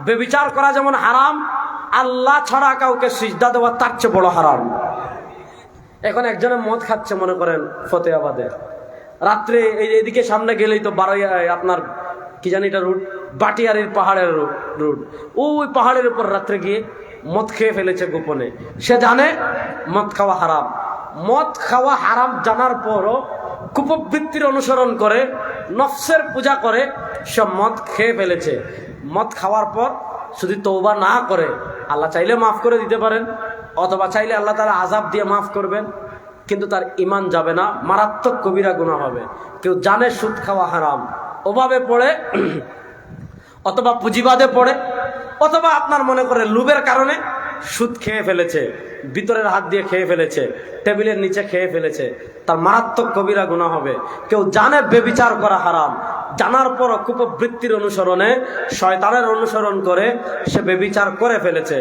বেবিচার করা যেমন হারাম, আল্লাহ ছাড়া কাউকে সিজদা দেওয়া তার চেয়ে বড় হারাম। এখন একজনে মদ খাচ্ছে মনে করেন ফতেহাবাদে, রাত্রে এইদিকে সামনে গেলেই তো আপনার কি জানি এটা রুট, বাটিয়ারির পাহাড়ের রুট, ওই পাহাড়ের উপর রাত্রে গিয়ে মদ খেয়ে ফেলেছে গোপনে। সে জানে মদ খাওয়া হারাম। মদ খাওয়া হারাম জানার পরও কুপবৃত্তির অনুসরণ করে, নফসের পূজা করে সে মদ খেয়ে ফেলেছে। মদ খাওয়ার পর যদি তওবা না করে, আল্লাহ চাইলে মাফ করে দিতে পারেন, অথবা চাইলে আল্লাহ তাআলা আযাব দিয়ে মাফ করবেন, কিন্তু তার ঈমান যাবে না, মারাত্মক কবিরা গুনাহ হবে। কেউ জানে সুদ খাওয়া হারাম, ওভাবে পড়ে, অথবা পুঁজিবাদে পড়ে, অথবা আপনার মনে করে লোভের কারণে সুদ খেয়ে ফেলেছে, ভিতরের হাত দিয়ে খেয়ে ফেলেছে, টেবিলের নিচে খেয়ে ফেলেছে, তার মারাত্মক কবিরা গুনাহ হবে। কেউ জানে বেবিচার করা হারাম, জানার পর কুপবৃত্তির অনুসরণে, শয়তানের অনুসরণ করে সে বেবিচার করে ফেলেছে।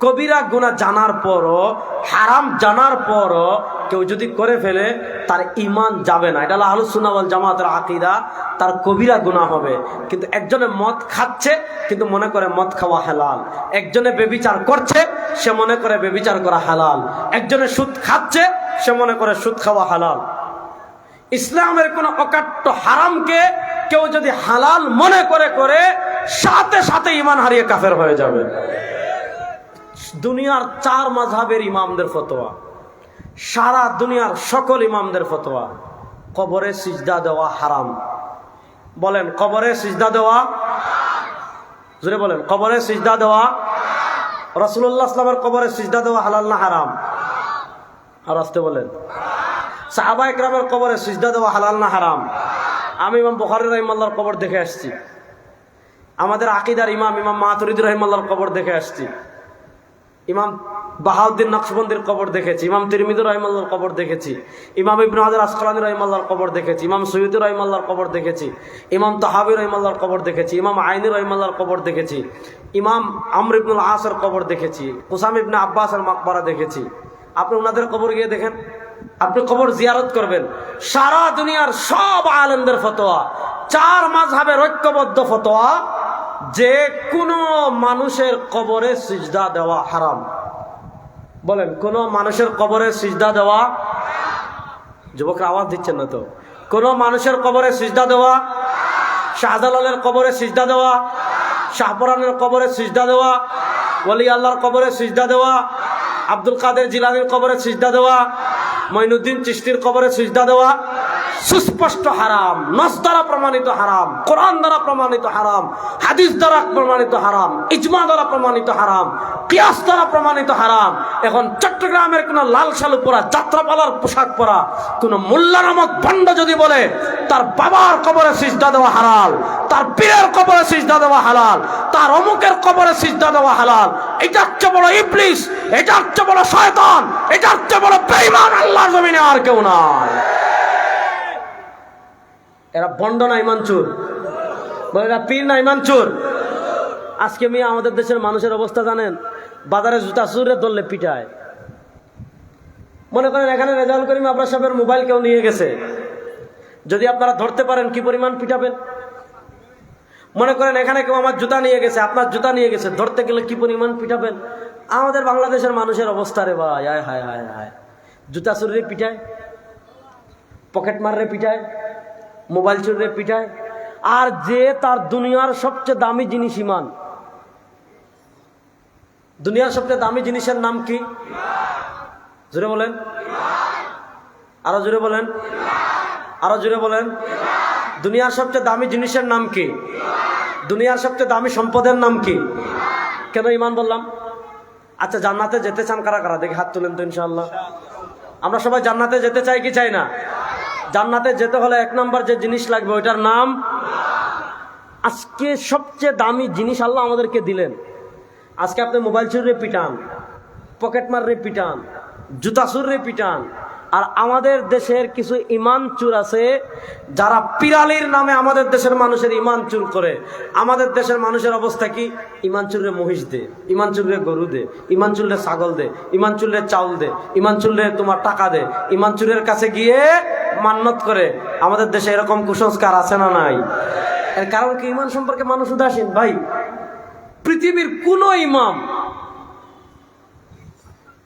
কবিরা গুনাহ জানার পরও, হারাম জানার পরও কেউ যদি করে ফেলে তার ঈমান যাবে না। এটা হলো আহলুস সুন্নাহ ওয়াল জামাতের আকীদা। তার কবিরা গুনাহ হবে। কিন্তু একজনে মদ খাচ্ছে কিন্তু মনে করে মদ খাওয়া হালাল, একজনে বেবিচার করছে সে মনে করে বেবিচার করা হালাল, একজনে সুদ খাচ্ছে সে মনে করে সুদ খাওয়া হালাল। ইসলামের কোন অকাট্য হারামকে কেউ যদি হালাল মনে করে সাথে সাথে ঈমান হারিয়ে কাফের হয়ে যাবে। দুনিয়ার 4 মাযহাবের ইমামদের ফতোয়া, সারা দুনিয়ার সকল ইমামদের ফতোয়া, কবরে সিজদা দেওয়া হারাম। বলেন কবরে সিজদা দেওয়া, জোরে বলেন কবরে সিজদা দেওয়া। রাসূলুল্লাহ সাল্লাল্লাহু আলাইহি ওয়াসাল্লামের কবরে সিজদা দেওয়া হালাল না হারাম? আর আসতে বলেন। সাহাবায়ে কেরামের কবরে সিজদা দেওয়া হালাল না হারাম? আমি ইমাম বুখারী রাহিমাহুল্লাহর কবর দেখে আসছি, আমাদের আকীদার ইমাম মাতুরিদি রাহিমাহুল্লাহর কবর দেখে আসছি, ইমাম বাহাউদ্দিন নকশবন্দির কবর দেখেছি, ইমাম তিরমিজি রাহিমাহুল্লাহর কবর দেখেছি, ইমাম ইবনে হাজার আসকালানী রাহিমাহুল্লাহর কবর দেখেছি, ইমাম সুয়ুতী রাহিমাহুল্লাহর কবর দেখেছি, ইমাম তাহাবী রাহিমাহুল্লাহর কবর দেখেছি, ইমাম আইনী রাহিমাহুল্লাহর কবর দেখেছি, ইমাম আমর ইবনুল আসের কবর দেখেছি, কুসাম ইবনে আব্বাসের মাকবারা দেখেছি। আপনি ওনাদের কবর গিয়ে দেখেন, আপনি কবর জিয়ারত করবেন। সারা দুনিয়ার সব আলেমদের ফতোয়া, 4 মাযহাবের ঐক্যবদ্ধ ফতোয়া যে কোনো মানুষের কবরে সিজদা দেওয়া হারাম। বলেন কোন মানুষের কবরে সিজদা দেওয়া, যুবকরা আওয়াজ দিচ্ছেন না তো, কোন মানুষের কবরে সিজদা দেওয়া, শাহজালালের কবরে সিজদা দেওয়া, শাহপরানের কবরে সিজদা দেওয়া, ওলি আল্লাহর কবরে সিজদা দেওয়া, আব্দুল কাদের জিলানীর কবরে সিজদা দেওয়া, মঈনুদ্দিন চিশতির কবরে সিজদা দেওয়া সুস্পষ্ট হারাম। নস দ্বারা প্রমাণিত হারাম, কোরআন দ্বারা প্রমাণিত হারাম, হাদিস দ্বারা প্রমাণিত হারাম, ইজমা দ্বারা প্রমাণিত হারাম, কিয়াস দ্বারা প্রমাণিত হারাম। এখন চট্টগ্রামের কোন লাল শালু পরা, যাত্রাপালার পোশাক পরা কোন মোল্লা নামক ভণ্ড যদি বলে তার বাবার কবরে সিজদা দেওয়া হালাল, তার পীরের কবরে সিজদা দেওয়া হালাল, তার অমুকের কবরে সিজদা দেওয়া হালাল, এটার চেয়ে বড় ইবলিস, এটার চেয়ে বড় শয়তান, এটার চেয়ে বড় বেঈমান আল্লাহর জমিনে আর কেউ নাই। এরা বন্ড না ইমানচুর, বলে এরা পীর না ইমানচুর। আজকে মিয়া আমাদের দেশের মানুষের অবস্থা জানেন, বাজারে জুতা চুরে ধরলে পিটায়। মনে করেন এখানে রেজাউল করিম আবরার সাহেবের মোবাইল কেউ নিয়ে গেছে, যদি আপনারা ধরতে পারেন কি পরিমাণ পিটাবেন? মনে করেন এখানে কেউ আমার জুতা নিয়ে গেছে, আপনার জুতা নিয়ে গেছে, ধরতে গেলে কি পরিমাণ পিটাবেন? আমাদের বাংলাদেশের মানুষের অবস্থা রে ভাই, হায় হায় হায় হায়। জুতা চুরিরে পিটায়, পকেট মাররে পিটায়, মোবাইল চুরিরে পিটায়, আর যে তার দুনিয়ার সবচেয়ে দামি জিনিস ঈমান। দুনিয়ার সবচেয়ে দামি জিনিসের নাম কি? জোরে বলেন, আরো জোরে বলেন, আরো জোরে বলেন। দুনিয়ার সবচেয়ে দামি জিনিসের নাম কি? দুনিয়ার সবচেয়ে দামি সম্পদের নাম কি? কেন ঈমান বললাম? আচ্ছা, জান্নাতে যেতে চান কারা কারা? দেখি হাত তুলেন তো। ইনশাআল্লাহ আমরা সবাই জান্নাতে যেতে চাই কি চাই না? জান্নাতে যেতে হলে এক নম্বর যে জিনিস লাগবে ওইটার নাম। আজকে সবচেয়ে দামি জিনিস আল্লাহ আমাদেরকে দিলেন। আজকে আপনি মোবাইল চুরে পিটান, পকেট মাররে পিটান, জুতা চুররে পিটান, আর আমাদের দেশের কিছু ইমান চুর আছে যারা পিরালির নামে আমাদের দেশের মানুষের ইমান চুর করে। আমাদের দেশের মানুষের অবস্থা কি? ইমান চুররে মহিষ দে, ইমান চুররে গরু দে, ইমান চুররে ছাগল দে, ইমান চুররে চাউল দে, ইমান চুররে তোমার টাকা দে, ইমান চুরের কাছে গিয়ে মান্নত করে। আমাদের দেশে এরকম কুসংস্কার আছে না নাই? এর কারণ কি? ইমান সম্পর্কে মানুষ উদাসীন। ভাই, পৃথিবীর কোন ইমাম,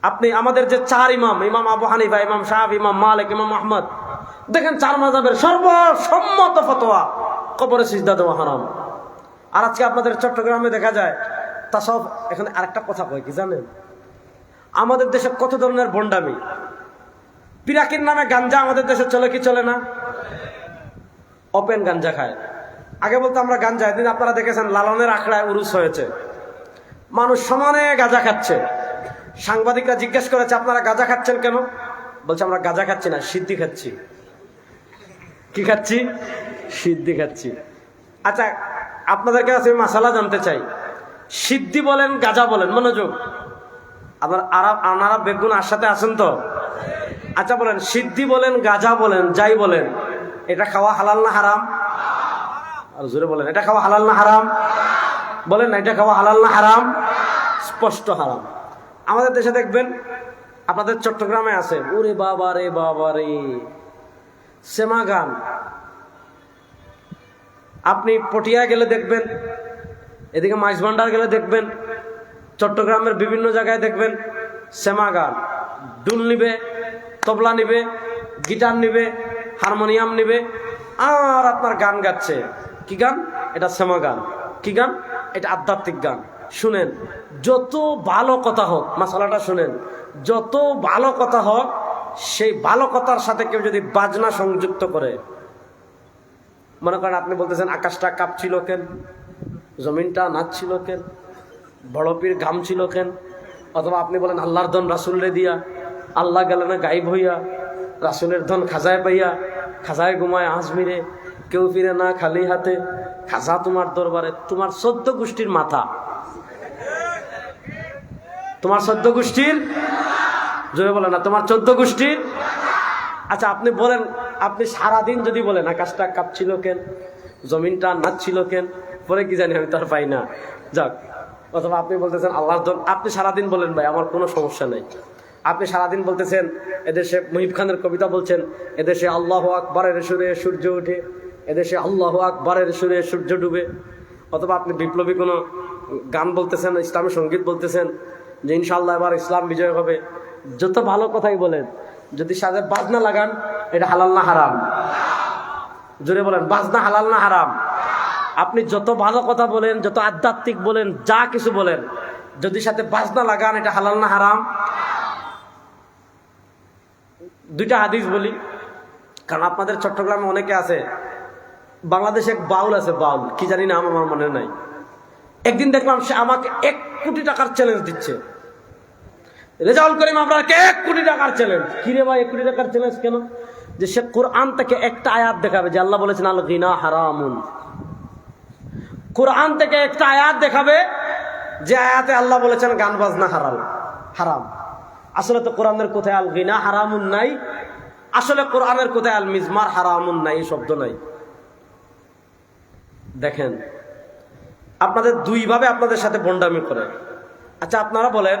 আপনি আমাদের যে চার ইমাম, ইমাম আবু হানিফা, ইমাম শাফি, ইমাম মালিক, ইমাম আহমদ, দেখেন চার মাযহাবের সর্বসম্মত ফতোয়া কবরে সিজদা দেওয়া হারাম। আর আজকে আপনাদের চট্টগ্রামে দেখা যায় তা সব। এখানে আরেকটা কথা কয় কি জানেন? আমাদের দেশে কত ধরনের ভণ্ডামি। পিরাকির নামে গাঞ্জা আমাদের দেশে চলে কি চলে না? ওপেন গাঞ্জা খায়। আগে বলতো আমরা গাঞ্জা, এদিন আপনারা দেখেছেন লালনের আখড়ায় উরুস হয়েছে, মানুষ সমানে গাঁজা খাচ্ছে। সাংবাদিকরা জিজ্ঞেস করেছে আপনারা গাঁজা খাচ্ছেন কেন? বলছে আমরা গাঁজা খাচ্ছি না, সিদ্ধি খাচ্ছি। কি খাচ্ছি? সিদ্ধি খাচ্ছি। আচ্ছা, আপনাদের কাছে আমি মাসালা জানতে চাই, সিদ্ধি বলেন গাঁজা বলেন, মনোযোগ, আপনারা বেগুন আর সাথে আছেন তো? আচ্ছা বলেন, সিদ্ধি বলেন গাঁজা বলেন যাই বলেন, এটা খাওয়া হালাল না হারাম? আর জোরে বলেন, এটা খাওয়া হালাল না হারাম? বলেন না, এটা খাওয়া হালাল না হারাম? স্পষ্ট হারাম। আমাদের দেশে দেখবেন, আপনাদের চট্টগ্রামে আছে, ওরে বাবা রে বাবা রে, সেমা গান। আপনি পটিয়া গেলে দেখবেন, এদিকে মাইজভান্ডার গেলে দেখবেন, চট্টগ্রামের বিভিন্ন জায়গায় দেখবেন সেমা গান। ডুল নিবে, তবলা নিবে, গিটার নিবে, হারমোনিয়াম নিবে, আর আপনার গান গাচ্ছে। কি গান? এটা সেমা গান। কি গান? এটা আধ্যাত্মিক গান। শুনেন, যত ভালো কথা হোক, মাসালাটা শুনেন, যত ভালো কথা হোক, সেই ভালো কথার সাথে কেউ যদি বাজনা সংযুক্ত করে, মনে করেন আপনি বলতেছেন আকাশটা কাঁপছিল কেন, জমিনটা নাচছিল কেন, বড় পীর ঘামছিল কেন, অথবা আপনি বলেন আল্লাহর ধন রাসুলরে দিয়া, আল্লাহ গেল না গায়েব হইয়া, রাসুলের ধন খাজায় পাইয়া, খাজায় ঘুমায় আজমিরে, কেউ ফিরে না খালি হাতে, খাজা তোমার দরবারে। তোমার 14 গোষ্ঠীর মাথা, তোমার 14 গোষ্ঠীর, জোরে বলে না, তোমার 14 গোষ্ঠীর। আচ্ছা আপনি বলেন, আপনি সারাদিন যদি বলেন আকাশটা কাঁপছিল কেন, জমিনটা নাচছিল কেন, পরে কি জানি আমি তার পাই না, যাক, অথবা আপনি বলতেছেন আল্লাহর ধন, আপনি সারাদিন বলেন ভাই আমার কোনো সমস্যা নেই। আপনি সারাদিন বলতেছেন, এদেশে মুহিব খানের কবিতা বলছেন, এদেশে আল্লাহু আকবারের সুরে সূর্য ওঠে, এদেশে আল্লাহু আকবারের সুরে সূর্য ডুবে, অথবা আপনি বিপ্লবী কোনো গান বলতেছেন, ইসলামী সঙ্গীত বলতেছেন যে ইনশাআল্লাহ এবার ইসলাম বিজয় হবে। যত ভালো কথাই বলেন, যদি সাথে বাজনা লাগান, এটা হালাল না হারাম? জোরে বলেন, বাজনা হালাল না হারাম? আপনি যত ভালো কথা বলেন, যত আধ্যাত্মিক বলেন, যা কিছু বলেন, যদি সাথে বাজনা লাগান, এটা হালাল না হারাম? দুইটা হাদিস বলি, কারণ আপনাদের চট্টগ্রামে অনেকে আছে, বাংলাদেশে এক বাউল আছে, বাউল কি জানি নাম, আমার মনে নাই। একদিন দেখলাম সে আমাকে 1 কোটি টাকার চ্যালেঞ্জ দিচ্ছে, রেজাউল করিম আপনাকে 1 কোটি টাকার চ্যালেঞ্জ। কিরে ভাই 1 কোটি টাকার চ্যালেঞ্জ কেন? যে সে কোরআন থেকে একটা আয়াত দেখাবে যে আল্লাহ বলেছেন আল গিনা হারামুন। কোরআন থেকে একটা আয়াত দেখাবে যে আয়াতে আল্লাহ বলেছেন গান বাজনা হারাম। আসলে তো কোরআনের কোথায় আল গিনা হারামুন নাই, আসলে কোরআনের কোথায় আল মিজমার হারামুন নাই, এই শব্দ নাই। দেখেন, আপনাদের দুইভাবে আপনাদের সাথে বন্ডামি করে। আচ্ছা আপনারা বলেন,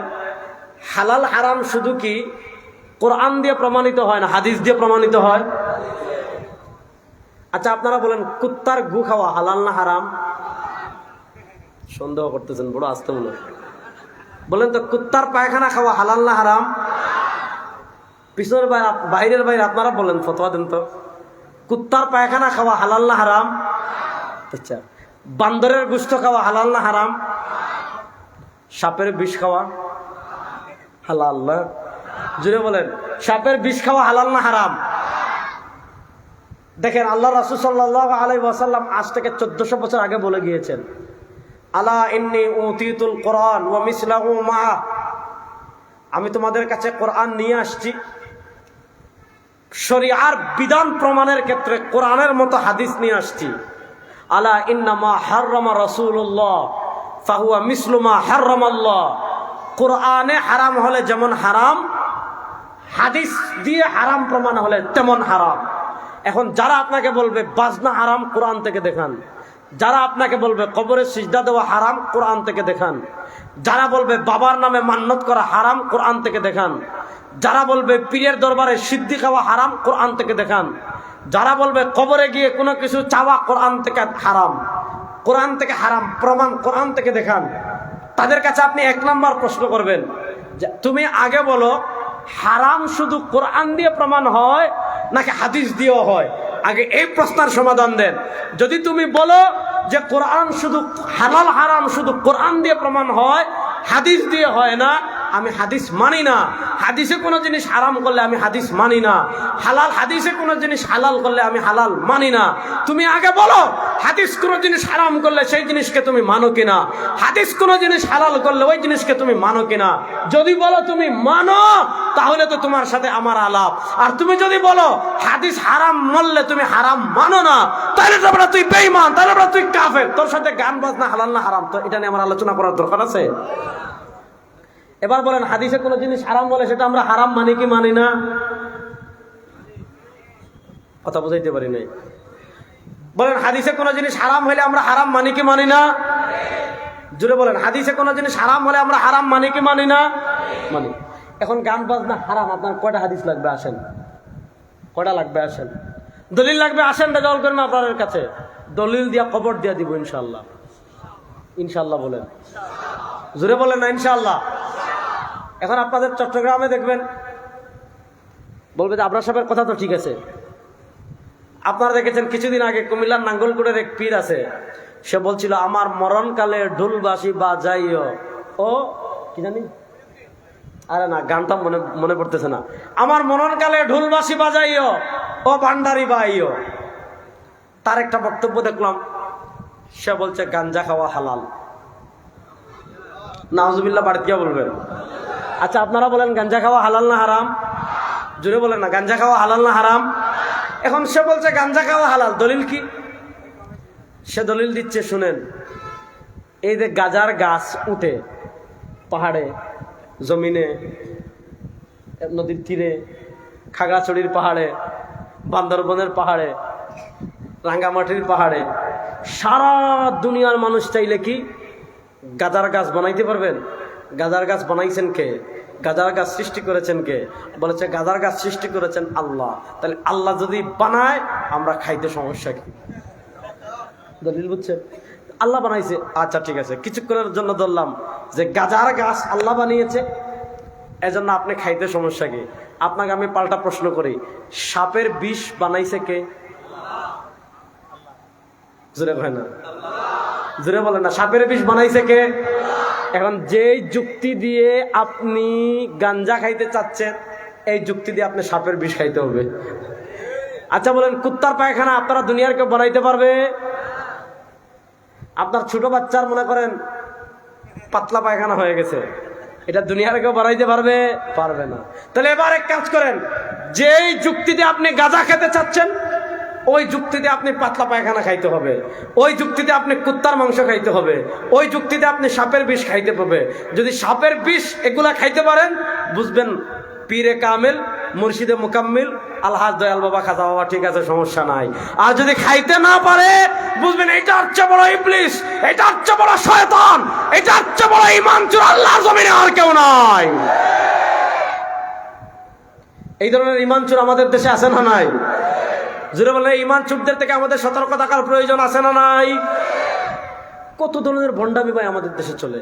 হালাল হারাম শুধু কি কোরআন দিয়ে প্রমাণিত হয় না, হাদিস দিয়ে প্রমাণিত হয়? আচ্ছা আপনারা বলেন, কুত্তার গু খাওয়া হালাল না হারাম? সন্দেহ করতেছেন, বড় আস্তে মনে হয়। বলেন তো, কুত্তার পায়খানা খাওয়া হালাল না হারাম? পিছনের বাইরের বাইরে আপনারা বলেন, ফতোয়া দেন তো, কুত্তার পায়খানা খাওয়া হালাল না হারাম? আচ্ছা, বান্দরের গোশত খাওয়া হালাল না হারাম? সাপের বিষ খাওয়া হালাল না? জুড়ে বলেন, সাপের বিষ খাওয়া হালাল না হারাম? দেখেন আল্লাহ রাসূল সাল্লাল্লাহু আলাইহি ওয়াসাল্লাম আজ থেকে 1400 বছর আগে বলে গিয়েছেন, আলা ইন্নী উতীতুল কোরআন ওয়া মিসলাহু মা, আমি তোমাদের কাছে কোরআন নিয়ে আসছি, শরিয়ার বিধান প্রমাণের ক্ষেত্রে কোরআনের মতো হাদিস নিয়ে আসছি। আলা ইন্নামা হাররামা রাসূলুল্লাহ ফাহুয়া মিসলু মা হাররামাল্লাহ, কোরআনে হারাম হলে যেমন হারাম, হাদিস দিয়ে হারাম প্রমাণ হলে তেমন হারাম। এখন যারা আপনাকে বলবে বাজনা হারাম, কোরআন থেকে দেখান। যারা আপনাকে বলবে কবরে সিজদা দেওয়া হারাম, কোরআন থেকে দেখান। যারা বলবে বাবার নামে মান্নত করা হারাম, কোরআন থেকে দেখান। যারা বলবে পীরের দরবারে সিদ্ধি খাওয়া হারাম, কোরআন থেকে দেখান। যারা বলবে কবরে গিয়ে কোনো কিছু চাওয়া, কোরআন থেকে হারাম, কোরআন থেকে হারাম প্রমাণ, কোরআন থেকে দেখান। তাদের কাছে আপনি 1 নম্বর প্রশ্ন করবেন যে তুমি আগে বলো হারাম শুধু কোরআন দিয়ে প্রমাণ হয় নাকি হাদিস দিয়েও হয়? আগে এই প্রশ্নের সমাধান দেন। যদি তুমি বলো যে কোরআন শুধু হালাল হারাম শুধু কোরআন দিয়ে প্রমাণ হয়, হাদিস দিয়ে হয় না, আমি হাদিস মানি না। হাদিসে কোনো জিনিস হারাম করলে আমি হাদিস মানি না, হাদিসে কোনো জিনিস হালাল করলে আমি হালাল মানি না। তুমি আগে বলো হাদিস কোনো জিনিস হারাম করলে সেই জিনিসকে তুমি মানো কিনা, হাদিস কোনো জিনিস হালাল করলে ওই জিনিসকে তুমি মানো কিনা। যদি বলো তুমি মানো, তাহলে তো তোমার সাথে আমার আলাপ। আর তুমি যদি বলো হাদিস হারাম মানলে তুমি হারাম মানো না, তাহলে তো তুই বেঈমান, তাহলে তুই কাফের। তোর সাথে গান বাজনা হালাল না হারাম, তো এটা নিয়ে আমার আলোচনা করার দরকার আছে? এবার বলেন হাদিসে কোনো জিনিস হারাম বলে সেটা আমরা হারাম মানি কি মানি না? কথা বুঝাইতে পারি নাই। বলেন হাদিসে কোনো জিনিস হারাম হলে আমরা হারাম মানি কি মানি না? জুড়ে বলেন হাদিসে কোনো জিনিস হারাম হলে আমরা হারাম মানি কি মানি না? মানি। এখন গান বাজনা হারাম, আপনার কয়টা হাদিস লাগবে আসেন? কয়টা লাগবে আসেন? দলিল লাগবে আসেন, রেজাল্ট করেন আপনাদের কাছে। দলিল দিয়া কবর দিয়া দিব ইনশাল্লাহ। ইনশাল্লাহ বলেন, জুড়ে বলেন না ইনশাল্লাহ। এখন আপনাদের চট্টগ্রামে দেখবেন বলবে যে আবরার সাহেবের কথা তো ঠিক আছে। আপনারা দেখেছেন কিছুদিন আগে কুমিল্লার নাঙ্গলকোটের এক পীর আছে, সে বলছিল আমার মরণকালে ঢোলবাসি বাজাইও, ও কি জানি, আরে না গানটা মনে পড়তেছে না। আমার মরণকালে ঢোলবাসি বাজাইও, ও ভান্ডারি বাইও। তার একটা বক্তব্য দেখলাম, সে বলছে গাঞ্জা খাওয়া হালাল। নাউজুবিল্লাহ বাড়িতে গিয়ে বলবেন। আচ্ছা আপনারা বলেন গাঞ্জা খাওয়া হালাল না হারাম? জোরে বলেন না, গাঞ্জা খাওয়া হালাল না হারাম? এখন সে বলছে গাঞ্জা খাওয়া হালাল, দলিল কি? সে দলিল দিচ্ছে, শুনেন। এই যে গাজার গাছ উঠে পাহাড়ে, জমিনে, নদীর তীরে, খাগড়াছড়ির পাহাড়ে, বান্দরবনের পাহাড়ে, রাঙ্গামাটির পাহাড়ে, সারা দুনিয়ার মানুষ চাইলে কি গাজার গাছ বানাইতে পারবেন? গাজার গাছ বানাইছেন কে? গাজার গাছ সৃষ্টি করেছেন কে? বলেছে গাজার গাছ সৃষ্টি করেছেন আল্লাহ। তাহলে আল্লাহ যদি বানায় আমরা খাইতে সমস্যা কি? দলিল বুঝছেন? আল্লাহ বানাইছে, আচ্ছা ঠিক আছে, কিছুক্ষণের জন্য ধরলাম যে গাজার গাছ আল্লাহ বানিয়েছে, এজন্য আপনি খাইতে সমস্যা কি? আপনাকে আমি পাল্টা প্রশ্ন করি, সাপের বিষ বানাইছে কে? জোরে বলেন না, জোরে বলেন না, সাপের বিষ বানাইছে কে? এখন যেই যুক্তি দিয়ে আপনি গাঞ্জা খাইতে চাচ্ছেন, এই যুক্তি দিয়ে আপনি সাপের বিষ খাইতে হবে। আচ্ছা বলেন কুত্তার পায়খানা আপনারা দুনিয়ার কেউ বানাইতে পারবে? আপনার ছোট বাচ্চার মনে করেন পাতলা পায়খানা হয়ে গেছে, এটা দুনিয়ার কেউ বানাইতে পারবে? পারবে না। তাহলে এবার এক কাজ করেন, যেই যুক্তি দিয়ে আপনি গাঁজা খেতে চাচ্ছেন ওই যুক্তিতে আপনি পাতলা পায়খানা খাইতে হবে, ওই যুক্তিতে আপনি কুত্তার মাংস খাইতে হবে, ওই যুক্তিতে আপনি সাপের বিষ খাইতে হবে। যদি সাপের বিষ এগুলা খাইতে পারেন, বুঝবেন পীরে কামেল, মুর্শিদে মুকাম্মিল, আলহাজ দয়াল বাবা, খাজা বাবা, ঠিক আছে, সমস্যা নাই। আর যদি খাইতে না পারে, বুঝবেন এটা হচ্ছে বড় ইবলিস, এটা হচ্ছে বড় শয়তান, এটা হচ্ছে বড় ঈমান চোর, আল্লাহর জমিনে আর কেউ নাই। এই ধরনের ঈমান চোর আমাদের দেশে আছে না নাই? জোরে বলে ঈমান চোরদের থেকে আমাদের সতর্ক থাকার প্রয়োজন আছে না নাই? কত ধরনের ভণ্ডামি ভাই আমাদের দেশে চলে,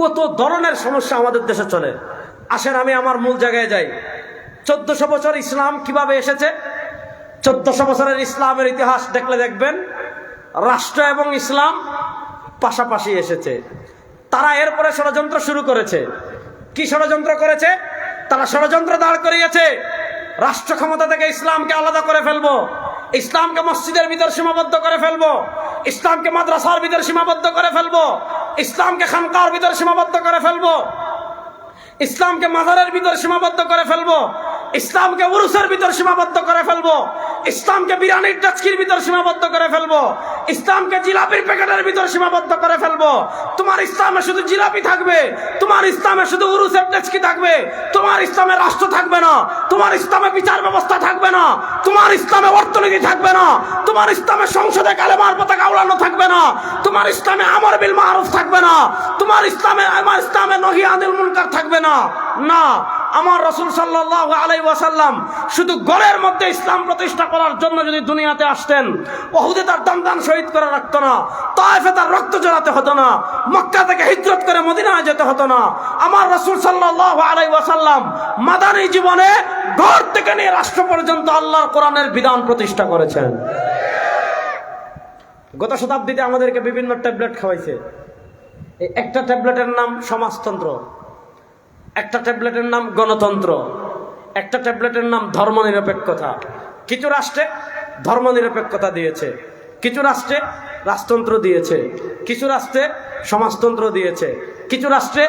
কত ধরনের সমস্যা আমাদের দেশে চলে। আসেন আমি আমার মূল জায়গায় যাই। 1400 বছর ইসলাম কিভাবে এসেছে? 1400 বছরের ইসলামের ইতিহাস দেখলে দেখবেন রাষ্ট্র এবং ইসলাম পাশাপাশি এসেছে। তারা এরপরে ষড়যন্ত্র শুরু করেছে। কি ষড়যন্ত্র করেছে? তারা ষড়যন্ত্র দাঁড় করিয়েছে রাষ্ট্র ক্ষমতা থেকে ইসলামকে আলাদা করে ফেলবো, ইসলামকে মসজিদের ভিতর সীমাবদ্ধ করে ফেলবো, ইসলামকে মাদ্রাসার ভিতর সীমাবদ্ধ করে ফেলবো, ইসলামকে খানকার ভিতর সীমাবদ্ধ করে ফেলবো, ইসলামকে মাজারের ভিতর সীমাবদ্ধ করে ফেলবো, ইসলামকে উরুসের ভিতর সীমাবদ্ধ করে ফেলবো, ইসলামকে বিরিয়ানির ডেচকির ভিতর সীমাবদ্ধ করে ফেলবো, ইসলামকে জিলাপির প্যাকেটের ভিতর সীমাবদ্ধ করে ফেলবো। তোমার ইসলামে শুধু জিলাপি থাকবে, তোমার ইসলামে শুধু উরুসের ডেচকি থাকবে, তোমার ইসলামে রাষ্ট্র থাকবে না, তোমার ইসলামে বিচার ব্যবস্থা থাকবে না, তোমার ইসলামে অর্থনীতি থাকবে না, তোমার ইসলামে সংসদে কালেমার পতাকা উড়ানো থাকবে না, তোমার ইসলামে আমর বিল মারুফ থাকবে না, তোমার ইসলামে নহি আনিল মুনকার থাকবে না। না, আমার রাসূল সাল্লাল্লাহু আলাইহি ওয়াসাল্লাম শুধু ঘরের মধ্যে ইসলাম প্রতিষ্ঠা করার জন্য যদি দুনিয়াতে আসতেন, উহুদে তার দান শহীদ করে রাখতো না, তায়েফে তার রক্ত ঝরাতে হতো না, মক্কা থেকে হিজরত করে মদিনায় যেতে হতো না। আমার রাসূল সাল্লাল্লাহু আলাইহি ওয়াসাল্লাম মাদানী জীবনে ঘর থেকে নিয়ে রাষ্ট্র পর্যন্ত আল্লাহর কোরআনের বিধান প্রতিষ্ঠা করেছেন। গত শতাব্দীতে আমাদেরকে বিভিন্ন ট্যাবলেট খাওয়াইছে। এই একটা ট্যাবলেটের নাম সমাজতন্ত্র, একটা ট্যাবলেটের নাম গণতন্ত্র, একটা ট্যাবলেটের নাম ধর্মনিরপেক্ষতা। কিছু রাষ্ট্রে ধর্মনিরপেক্ষতা দিয়েছে, কিছু রাষ্ট্রে রাজতন্ত্র দিয়েছে, কিছু রাষ্ট্রে সমাজতন্ত্র দিয়েছে, কিছু রাষ্ট্রে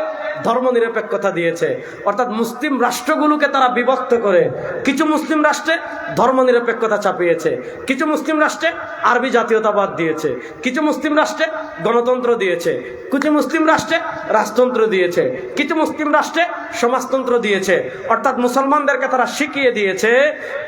ধর্মনিরপেক্ষতা দিয়েছে। অর্থাৎ মুসলিম রাষ্ট্রগুলোকে তারা বিভক্ত করে কিছু মুসলিম রাষ্ট্রে ধর্মনিরপেক্ষতা চাপিয়েছে, কিছু মুসলিম রাষ্ট্রে আরবি জাতীয়তাবাদ দিয়েছে, কিছু মুসলিম রাষ্ট্রে গণতন্ত্র দিয়েছে, কিছু মুসলিম রাষ্ট্রে রাজতন্ত্র দিয়েছে, কিছু মুসলিম রাষ্ট্রে সমাজতন্ত্র দিয়েছে। অর্থাৎ মুসলমানদেরকে তারা শিখিয়ে দিয়েছে,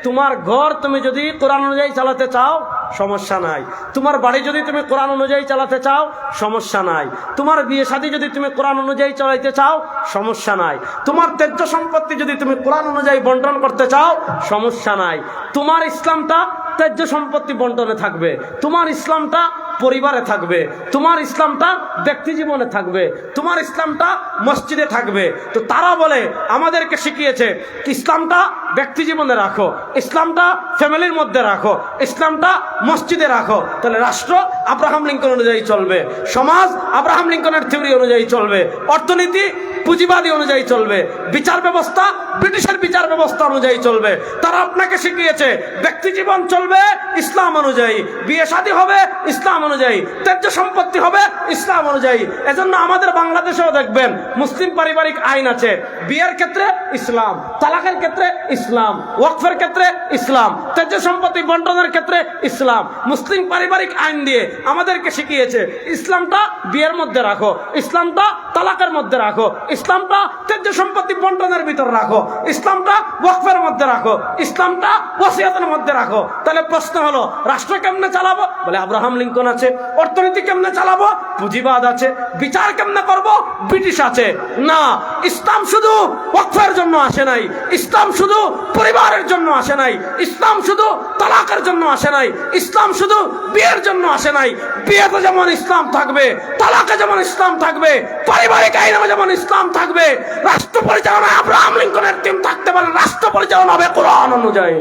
তোমার ঘর তুমি যদি কোরআন অনুযায়ী চালাতে চাও সমস্যা নাই, তোমার বাড়ি যদি তুমি কোরআন অনুযায়ী চালাতে চাও সমস্যা নাই, তোমার বিয়ে শাদী যদি তুমি কোরআন অনুযায়ী চালাইতে চাও সমস্যা নাই, তোমার ত্যায্য সম্পত্তি যদি তুমি কোরআন অনুযায়ী বন্টন করতে চাও সমস্যা নাই। তোমার ইসলামটা ত্যায্য সম্পত্তি বন্টনে থাকবে, তোমার ইসলামটা পরিবারে থাকবে, তোমার ইসলামটা ব্যক্তি জীবনে থাকবে, তোমার ইসলামটা মসজিদে থাকবে। তো তারা বলে আমাদেরকে শিখিয়েছে ইসলামটা ব্যক্তি জীবনে রাখো, ইসলামটা ফ্যামিলির মধ্যে রাখো, ইসলামটা মসজিদে রাখো। তাহলে রাষ্ট্র আব্রাহাম লিঙ্কন অনুযায়ী চলবে, সমাজ আব্রাহাম লিঙ্কনের থিওরি অনুযায়ী চলবে, অর্থনীতি পুঁজিবাদী অনুযায়ী চলবে, বিচার ব্যবস্থা ব্রিটিশের বিচার ব্যবস্থা অনুযায়ী চলবে। তারা আপনাকে শিখিয়েছে ব্যক্তি জীবন চলবে ইসলাম অনুযায়ী, বিয়ে শাদী হবে ইসলাম অনুযায়ী, ত্যায্য সম্পত্তি হবে ইসলাম অনুযায়ী। এজন্য আমাদের বাংলাদেশেও দেখবেন মুসলিম পারিবারিক আইন আছে, বিয়ের ক্ষেত্রে ইসলাম, তালাকের ক্ষেত্রে ইসলাম, ওয়াকফের ক্ষেত্রে ইসলাম, ত্যায্য সম্পত্তি বন্টনের ক্ষেত্রে ইসলাম। মুসলিম পারিবারিক আইন দিয়ে আমাদেরকে শিখিয়েছে ইসলামটা বিয়ের মধ্যে রাখো, ইসলামটা তালাকের মধ্যে রাখো, ইসলামটা ত্যায্য সম্পত্তি বন্টনের ভিতর রাখো, ইসলামটা ওয়াকফের মধ্যে রাখো, ইসলামটা ওসিয়তের মধ্যে রাখো। তাহলে প্রশ্ন হলো রাষ্ট্র কেমনে চালাবো? বলে আব্রাহাম লিঙ্কন আছে। অর্থনীতি কেমনে চালাবো? পুঁজিবাদ আছে। বিচার কেমনে করব? ব্রিটিশ আছে। না, ইসলাম শুধু ওয়াকফের জন্য আসে নাই, ইসলাম শুধু পরিবারের জন্য আসে নাই, ইসলাম শুধু তালাকের জন্য আসে নাই, ইসলাম শুধু বিয়ের জন্য আসে নাই। বিয়েতে যেমন ইসলাম থাকবে, তালাকে যেমন ইসলাম থাকবে, পারিবারিক আইনে যেমন ইসলাম থাকবে, রাষ্ট্র পরিচালনায় আব্রাহাম লিঙ্কনের টিম থাকতে পারে, রাষ্ট্র পরিচালনা হবে কোরআন অনুযায়ী।